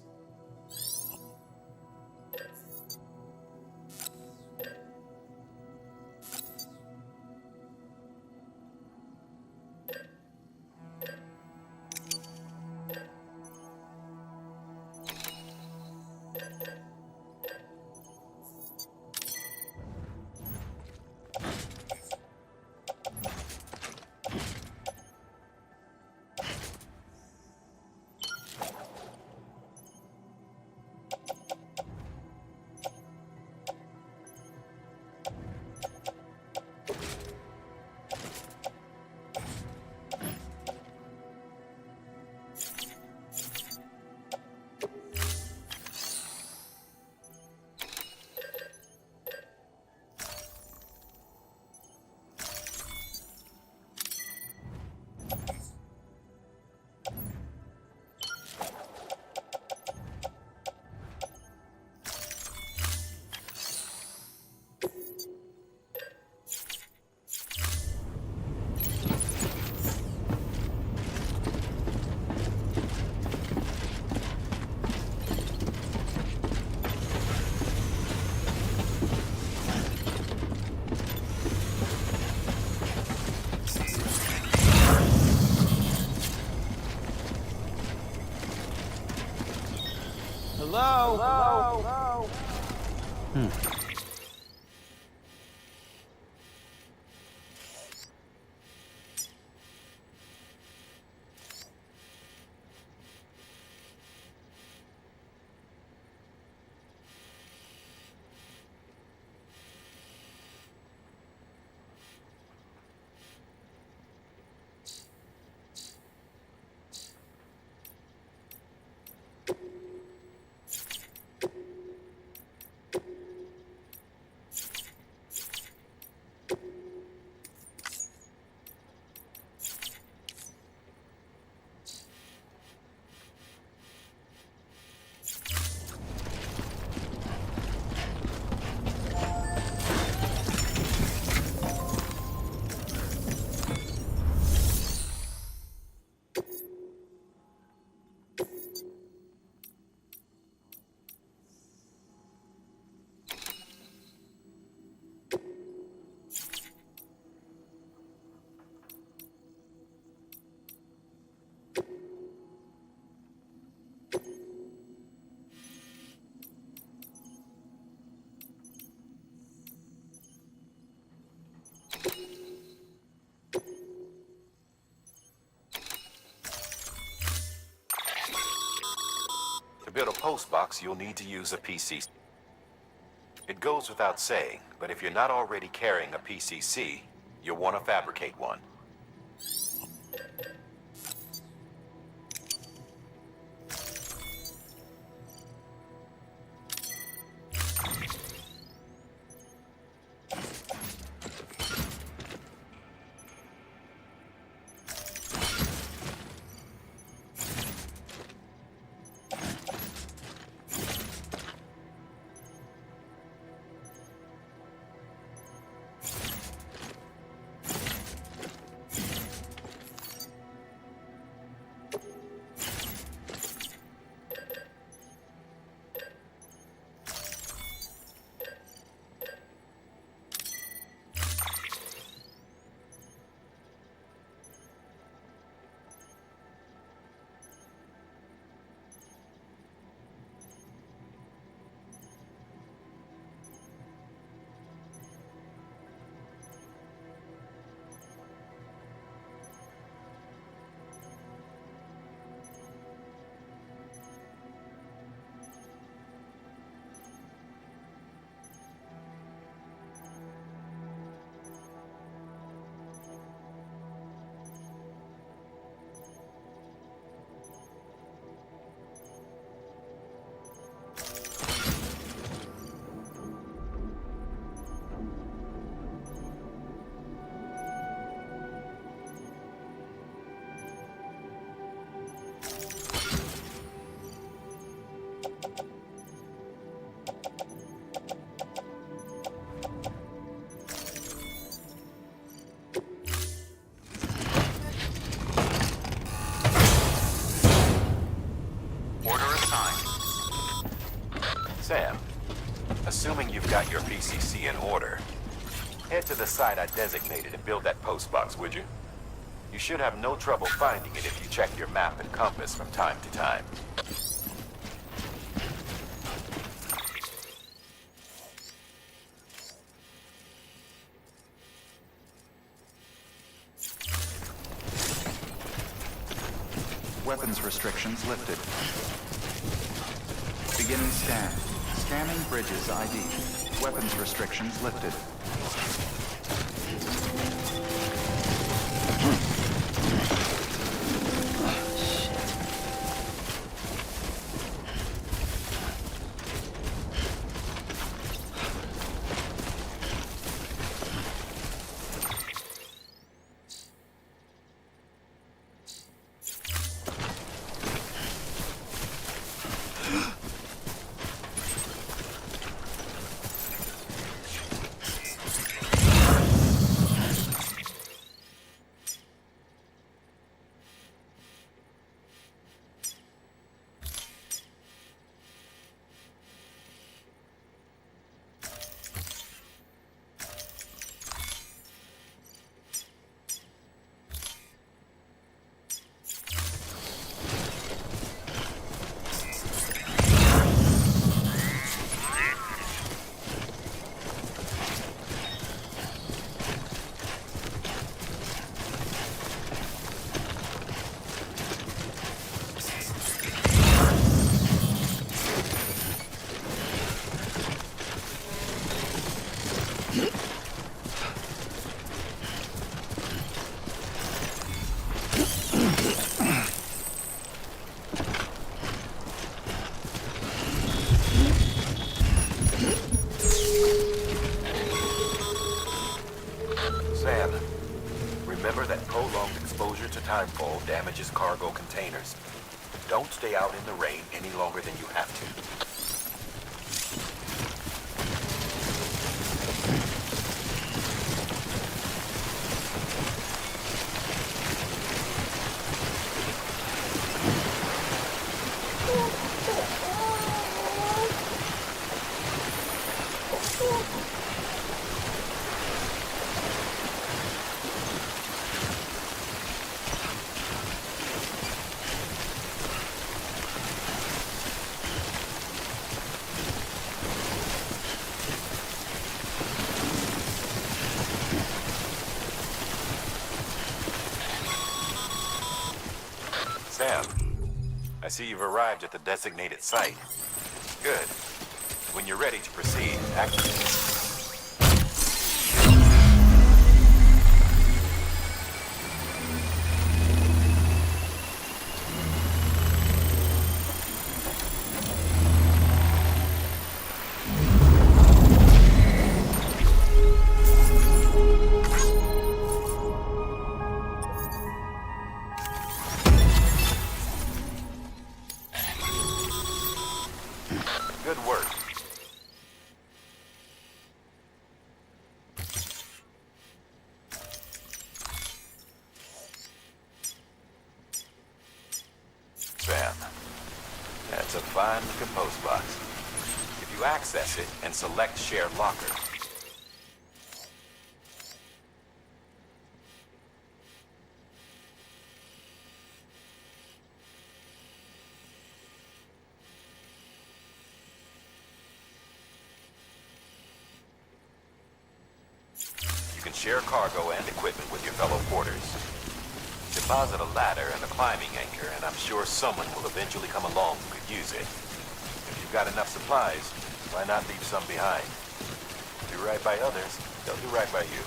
To build a post box, you'll need to use a PCC. It goes without saying, but if you're not already carrying a PCC, you'll want to fabricate one. got your PCC in order, head to the site I designated and build that post box, would you? You should have no trouble finding it if you check your map and compass from time to time. Weapons restrictions lifted. Beginning scan. Scanning bridges ID. Weapons restrictions lifted. Sam, remember that prolonged exposure to timefall damages cargo containers. Don't stay out in the rain any longer than you have to. Sam, I see you've arrived at the designated site. Good. When you're ready to proceed, activate. Good work. Sam, that's a fine-looking post box. If you access it and select Share Locker, you can share cargo and equipment with your fellow porters. Deposit a ladder and a climbing anchor, and I'm sure someone will eventually come along who could use it. If you've got enough supplies, why not leave some behind? Do right by others, they'll do right by you.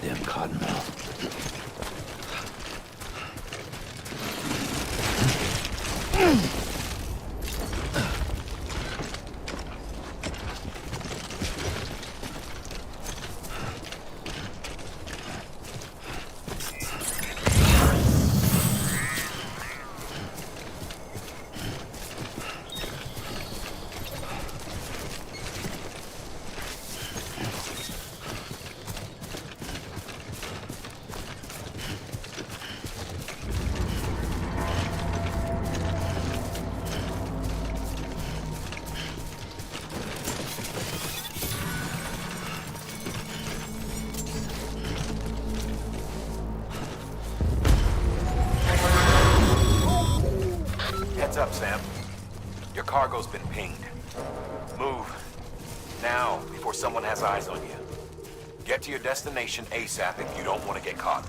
goddamn cotton mill. Heads up, Sam. Your cargo's been pinged. Move. Now, before someone has eyes on you. Get to your destination ASAP if you don't want to get caught.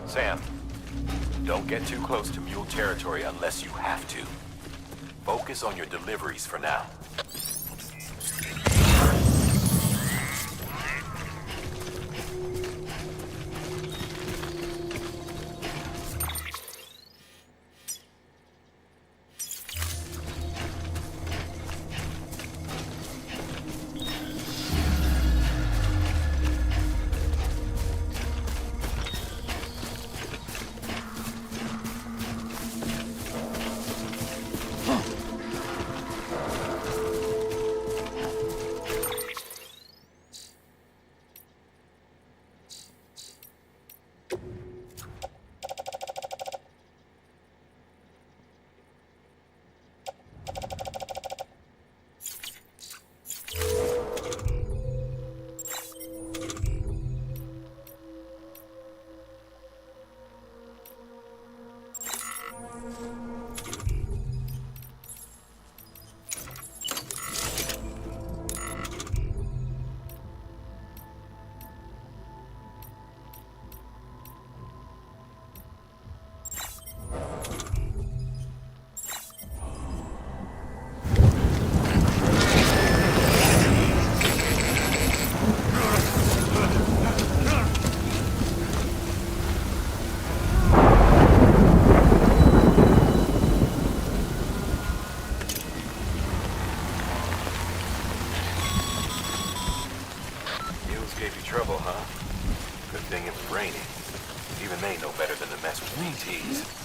Sam, don't get too close to Mule territory unless you have to. Focus on your deliveries for now. Gave you trouble, huh? Good thing it was raining. Even they know better than to mess with PTs.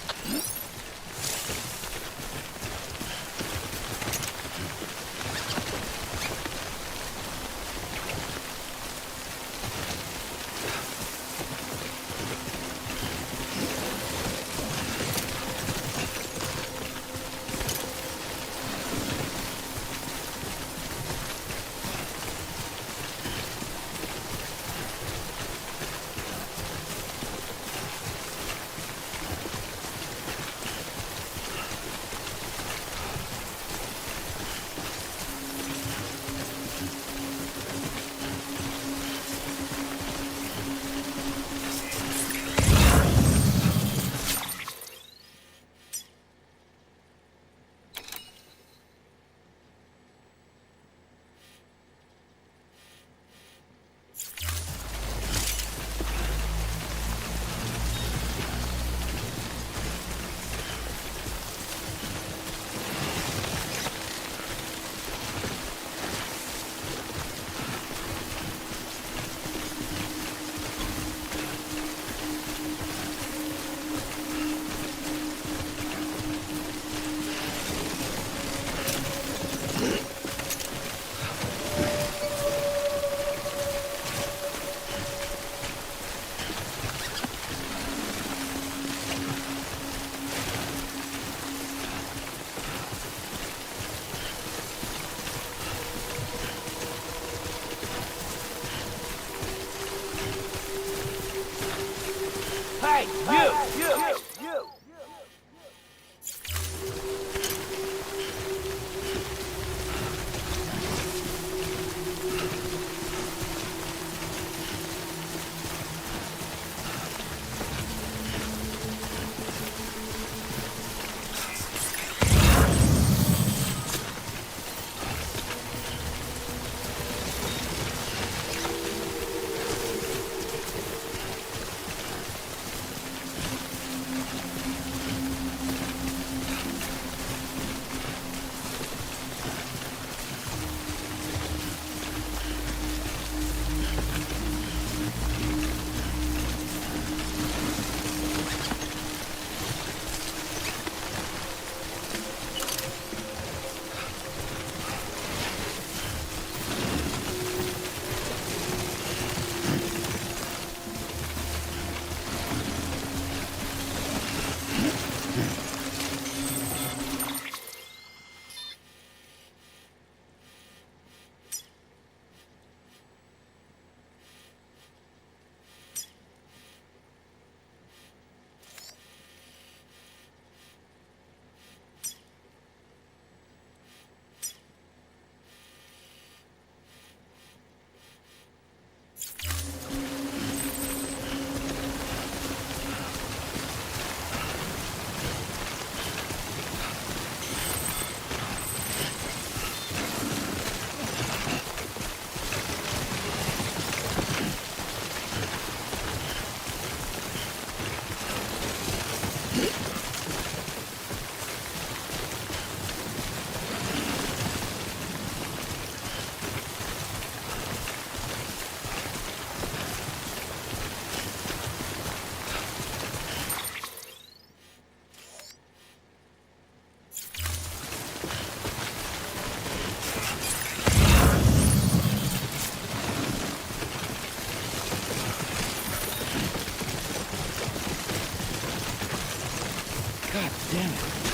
God damn it.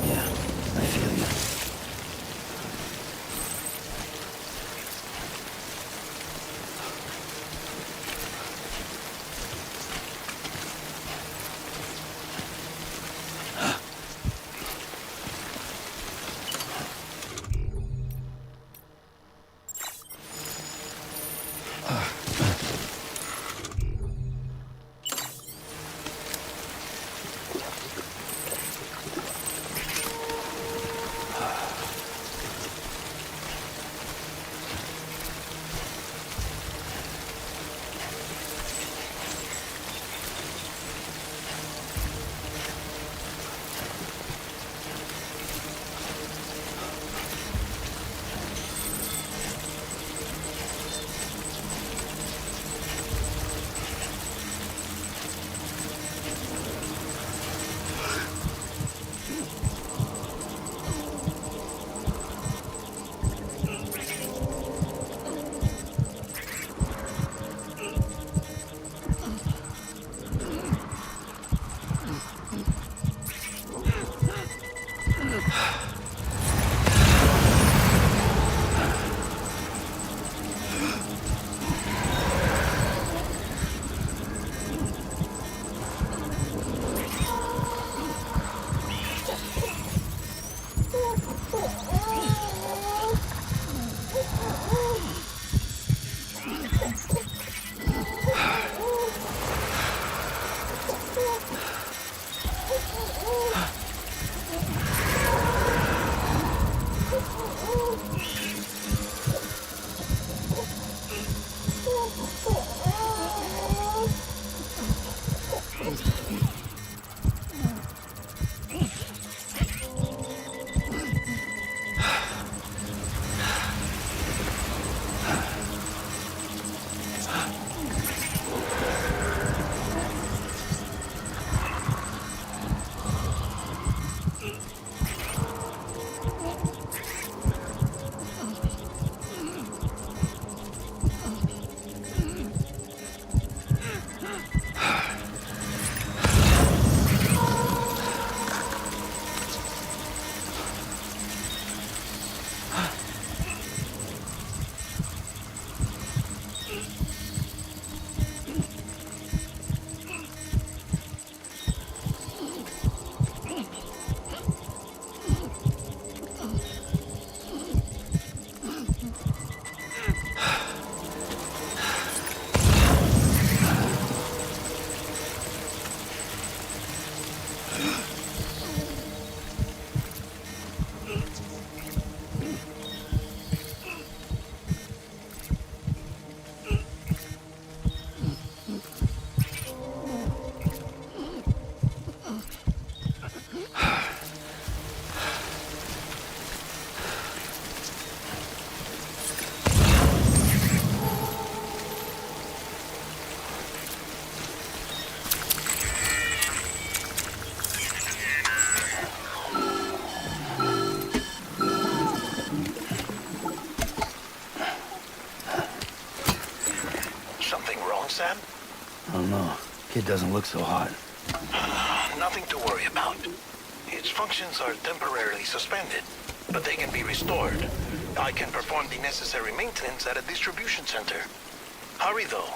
Yeah, I feel you. don't know. Kid doesn't look so hot. Nothing to worry about. Its functions are temporarily suspended, but they can be restored. I can perform the necessary maintenance at a distribution center. Hurry, though.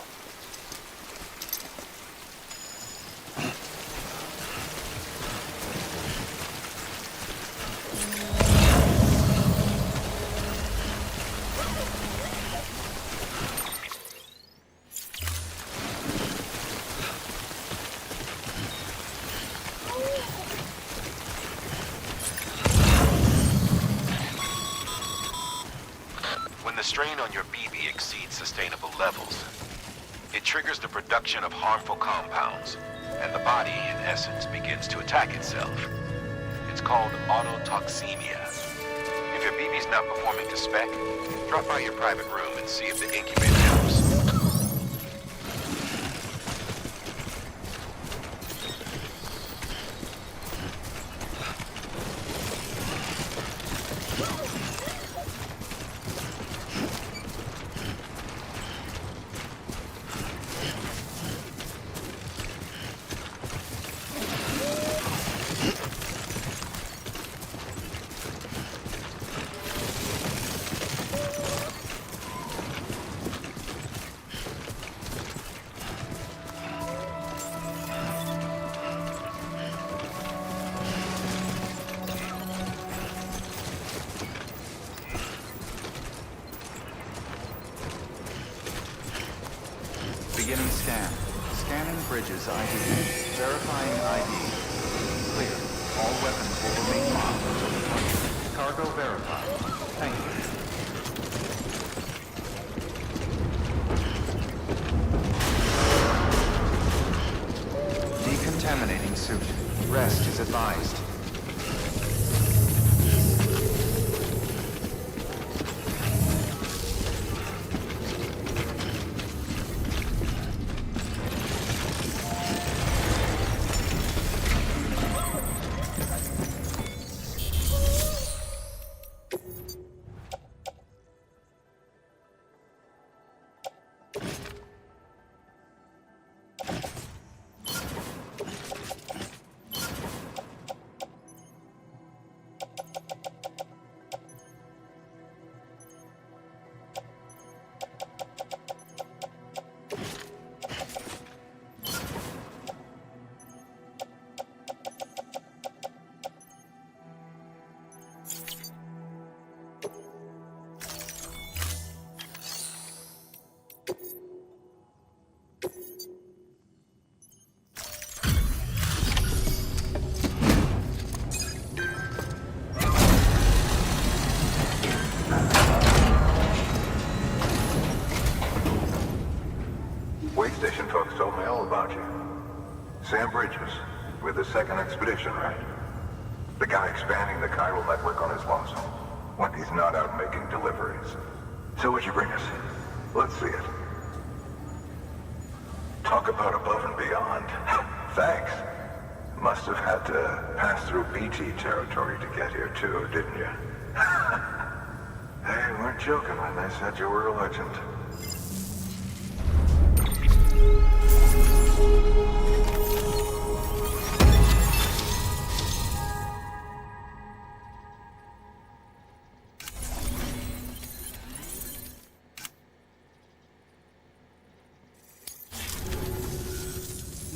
When the strain on your BB exceeds sustainable levels, it triggers the production of harmful compounds, and the body, in essence, begins to attack itself. It's called autotoxemia. If your BB's not performing to spec, drop by your private room and see if the incubator helps. Beginning scan. Scanning bridges ID. Verifying ID. Clear. All weapons will remain locked until deployment. Cargo verified. Thank you. Decontaminating suit. Rest is advised. Wait station folks told me all about you. Sam Bridges, with the second expedition, right? The guy expanding the chiral network on his lonesome, when he's not out making deliveries. So what'd you bring us? Let's see it. Talk about above and beyond. Thanks. Must have had to pass through BT territory to get here too, didn't you? They weren't joking when they said you were a legend.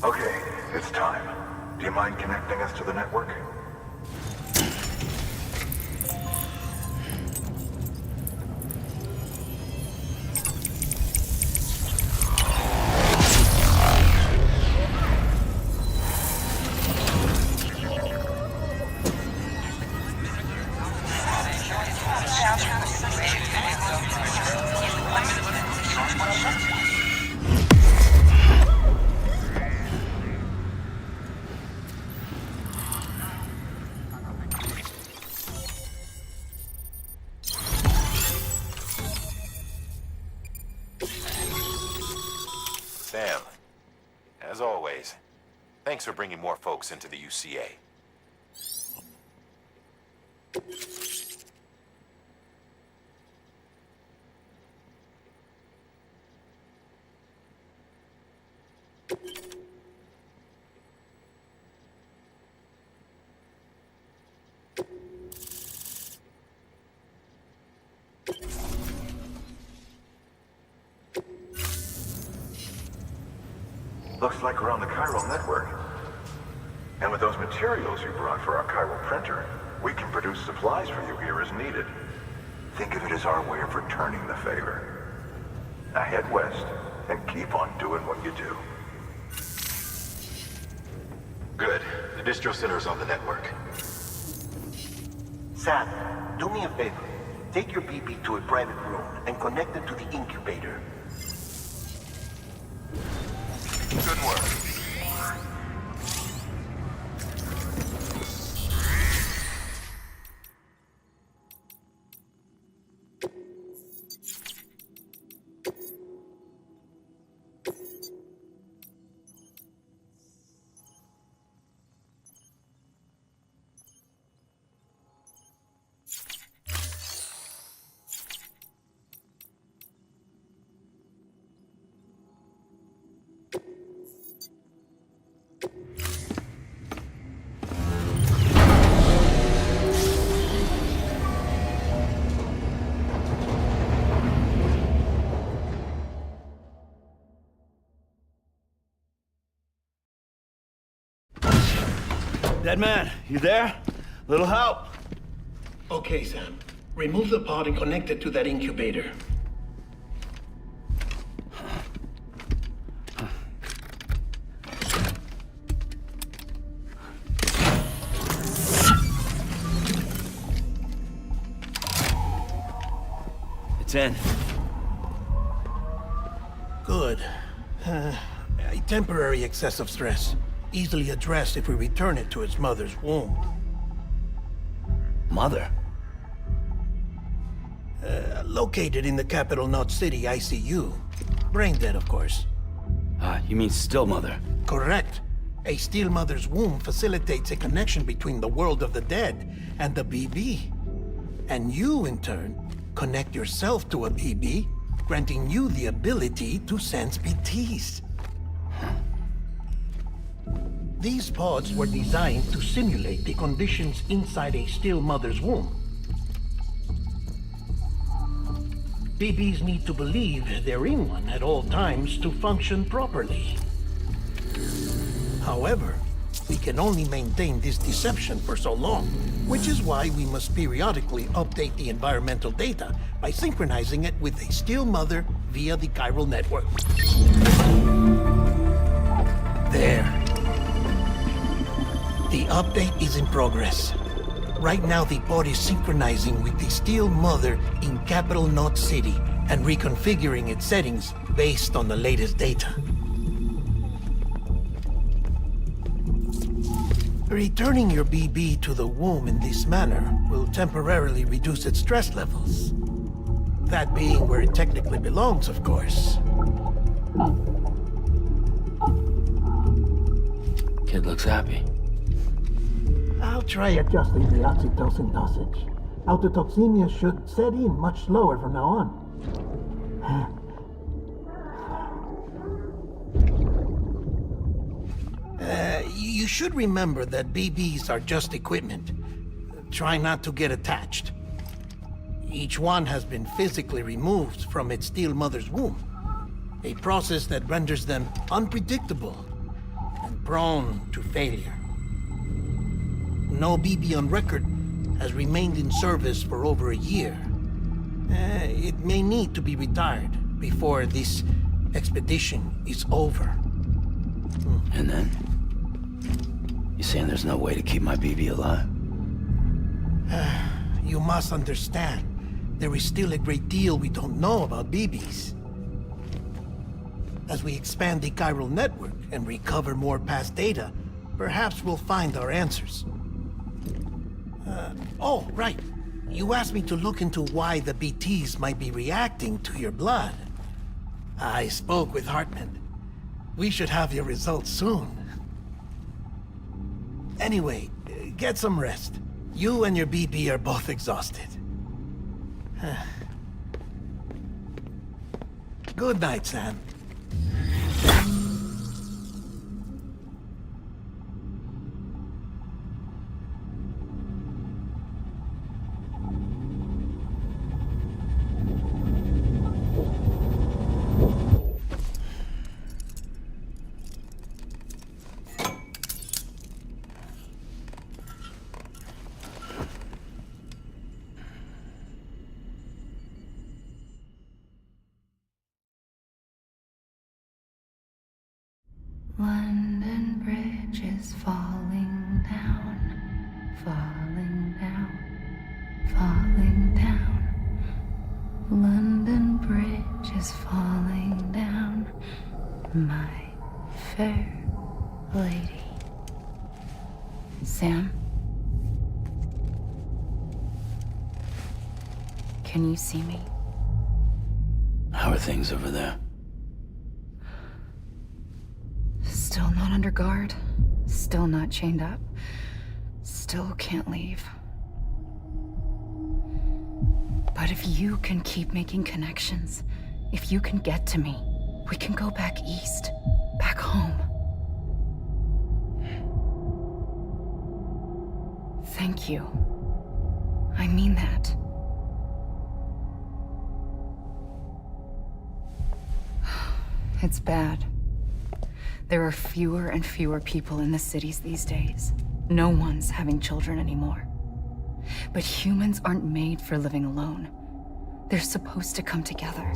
Okay, it's time. Do you mind connecting us to the network? Sam, as always, thanks for bringing more folks into the UCA. Looks like we're on the chiral network. And with those materials you brought for our chiral printer, we can produce supplies for you here as needed. Think of it as our way of returning the favor. Now head west and keep on doing what you do. Good. The distro center's on the network. Sam, do me a favor. Take your BB to a private room and connect it to the incubator. Good work. Dead man, you there? Little help? Okay, Sam. Remove the pod and connect it to that incubator. It's in. Good. A temporary excessive stress. Easily addressed if we return it to its mother's womb. Mother? Located in the capital Knot City ICU. Brain dead, of course. You mean still mother? Correct. A still mother's womb facilitates a connection between the world of the dead and the BB. And you, in turn, connect yourself to a BB, granting you the ability to sense BTs. These pods were designed to simulate the conditions inside a still mother's womb. BBs need to believe they're in one at all times to function properly. However, we can only maintain this deception for so long, which is why we must periodically update the environmental data by synchronizing it with a still mother via the chiral network. There. The update is in progress. Right now, the pod is synchronizing with the still mother in capital Knot City and reconfiguring its settings based on the latest data. Returning your BB to the womb in this manner will temporarily reduce its stress levels. That being where it technically belongs, of course. Kid looks happy. I'll try adjusting the oxytocin dosage. Autotoxemia should set in much slower from now on. You should remember that BBs are just equipment. Try not to get attached. Each one has been physically removed from its still mother's womb. A process that renders them unpredictable and prone to failure. No BB on record has remained in service for over a year. It may need to be retired before this expedition is over. And then? You saying there's no way to keep my BB alive? You must understand, there is still a great deal we don't know about BBs. As we expand the chiral network and recover more past data, perhaps we'll find our answers. Oh, right. You asked me to look into why the BTs might be reacting to your blood. I spoke with Hartman. We should have your results soon. Anyway, get some rest. You and your BB are both exhausted. Good night, Sam. London Bridge is falling down, falling down, falling down. London Bridge is falling down, my fair lady. Sam? Can you see me? How are things over there? Still not under guard. Still not chained up. Still can't leave. But if you can keep making connections, if you can get to me, we can go back east, back home. Thank you. I mean that. It's bad. There are fewer and fewer people in the cities these days. No one's having children anymore. But humans aren't made for living alone. They're supposed to come together,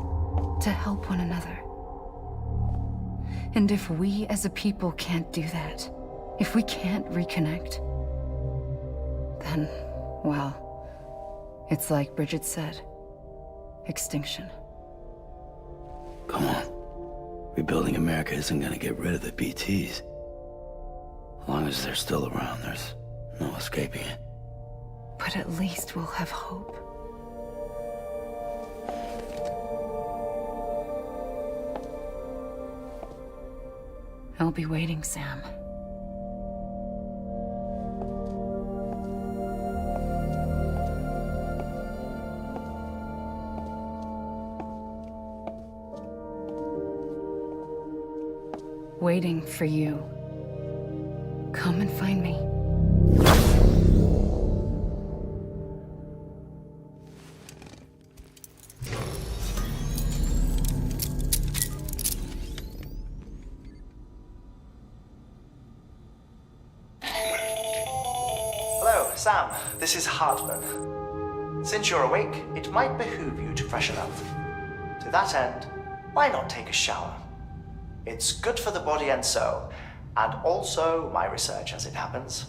to help one another. And if we as a people can't do that, if we can't reconnect, then, well, it's like Bridget said, extinction. Come on. Rebuilding America isn't gonna get rid of the BTs. As long as they're still around, there's no escaping it. But at least we'll have hope. I'll be waiting, Sam. Waiting for you. Come and find me. Hello, Sam. This is Hartman. Since you're awake, it might behoove you to freshen up. To that end, why not take a shower? It's good for the body and soul, and also my research as it happens.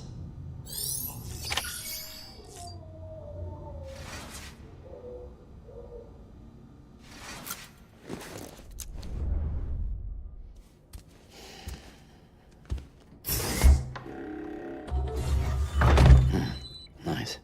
Nice.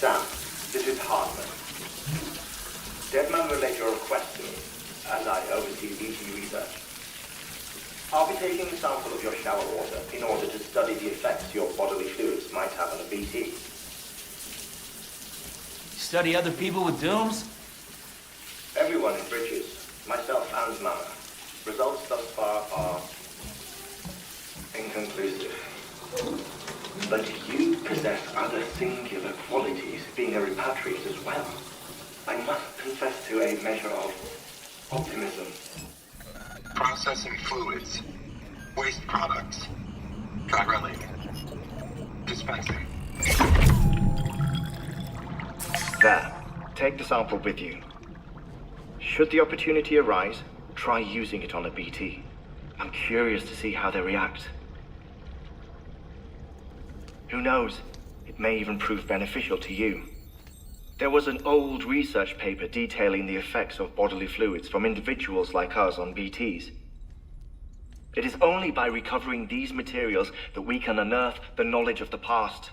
Sam, this is Hartman. Deadman relayed your request to me, as I oversee BT research. I'll be taking a sample of your shower water in order to study the effects your bodily fluids might have on a BT. Study other people with dooms? Everyone in Bridges, myself and Mama. Results thus far are inconclusive. But you possess other singular qualities, being a repatriate as well. I must confess to a measure of optimism. Processing fluids. Waste products. Drilling. Dispensing. There. Take the sample with you. Should the opportunity arise, try using it on a BT. I'm curious to see how they react. Who knows? It may even prove beneficial to you. There was an old research paper detailing the effects of bodily fluids from individuals like us on BTs. It is only by recovering these materials that we can unearth the knowledge of the past.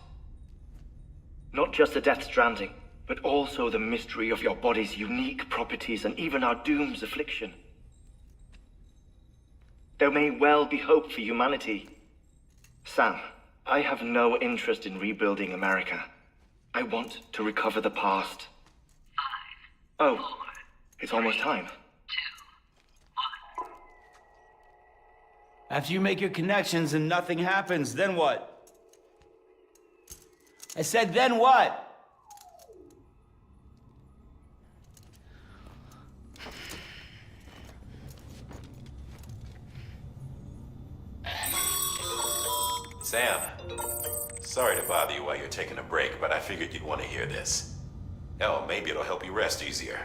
Not just the Death Stranding, but also the mystery of your body's unique properties and even our doom's affliction. There may well be hope for humanity. Sam, I have no interest in rebuilding America. I want to recover the past. 5, 4, it's almost time. After you make your connections and nothing happens, then what? I said, then what? Sam, sorry to bother you while you're taking a break, but I figured you'd want to hear this. Hell, maybe it'll help you rest easier.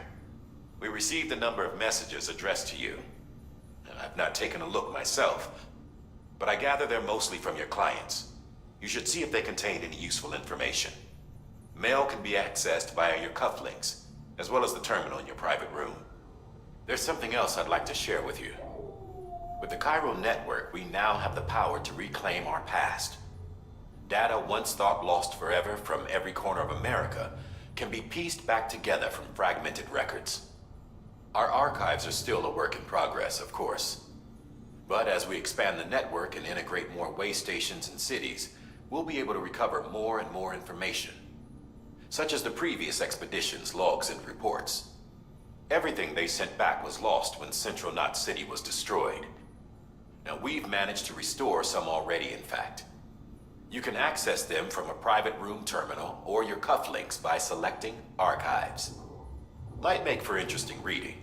We received a number of messages addressed to you. I've not taken a look myself, but I gather they're mostly from your clients. You should see if they contain any useful information. Mail can be accessed via your cufflinks, as well as the terminal in your private room. There's something else I'd like to share with you. With the Chiral Network, we now have the power to reclaim our past. Data once thought lost forever from every corner of America can be pieced back together from fragmented records. Our archives are still a work in progress, of course. But as we expand the network and integrate more way stations and cities, we'll be able to recover more and more information, such as the previous expedition's logs and reports. Everything they sent back was lost when Central Knot City was destroyed. Now, we've managed to restore some already, in fact. You can access them from a private room terminal or your cufflinks by selecting Archives. Might make for interesting reading.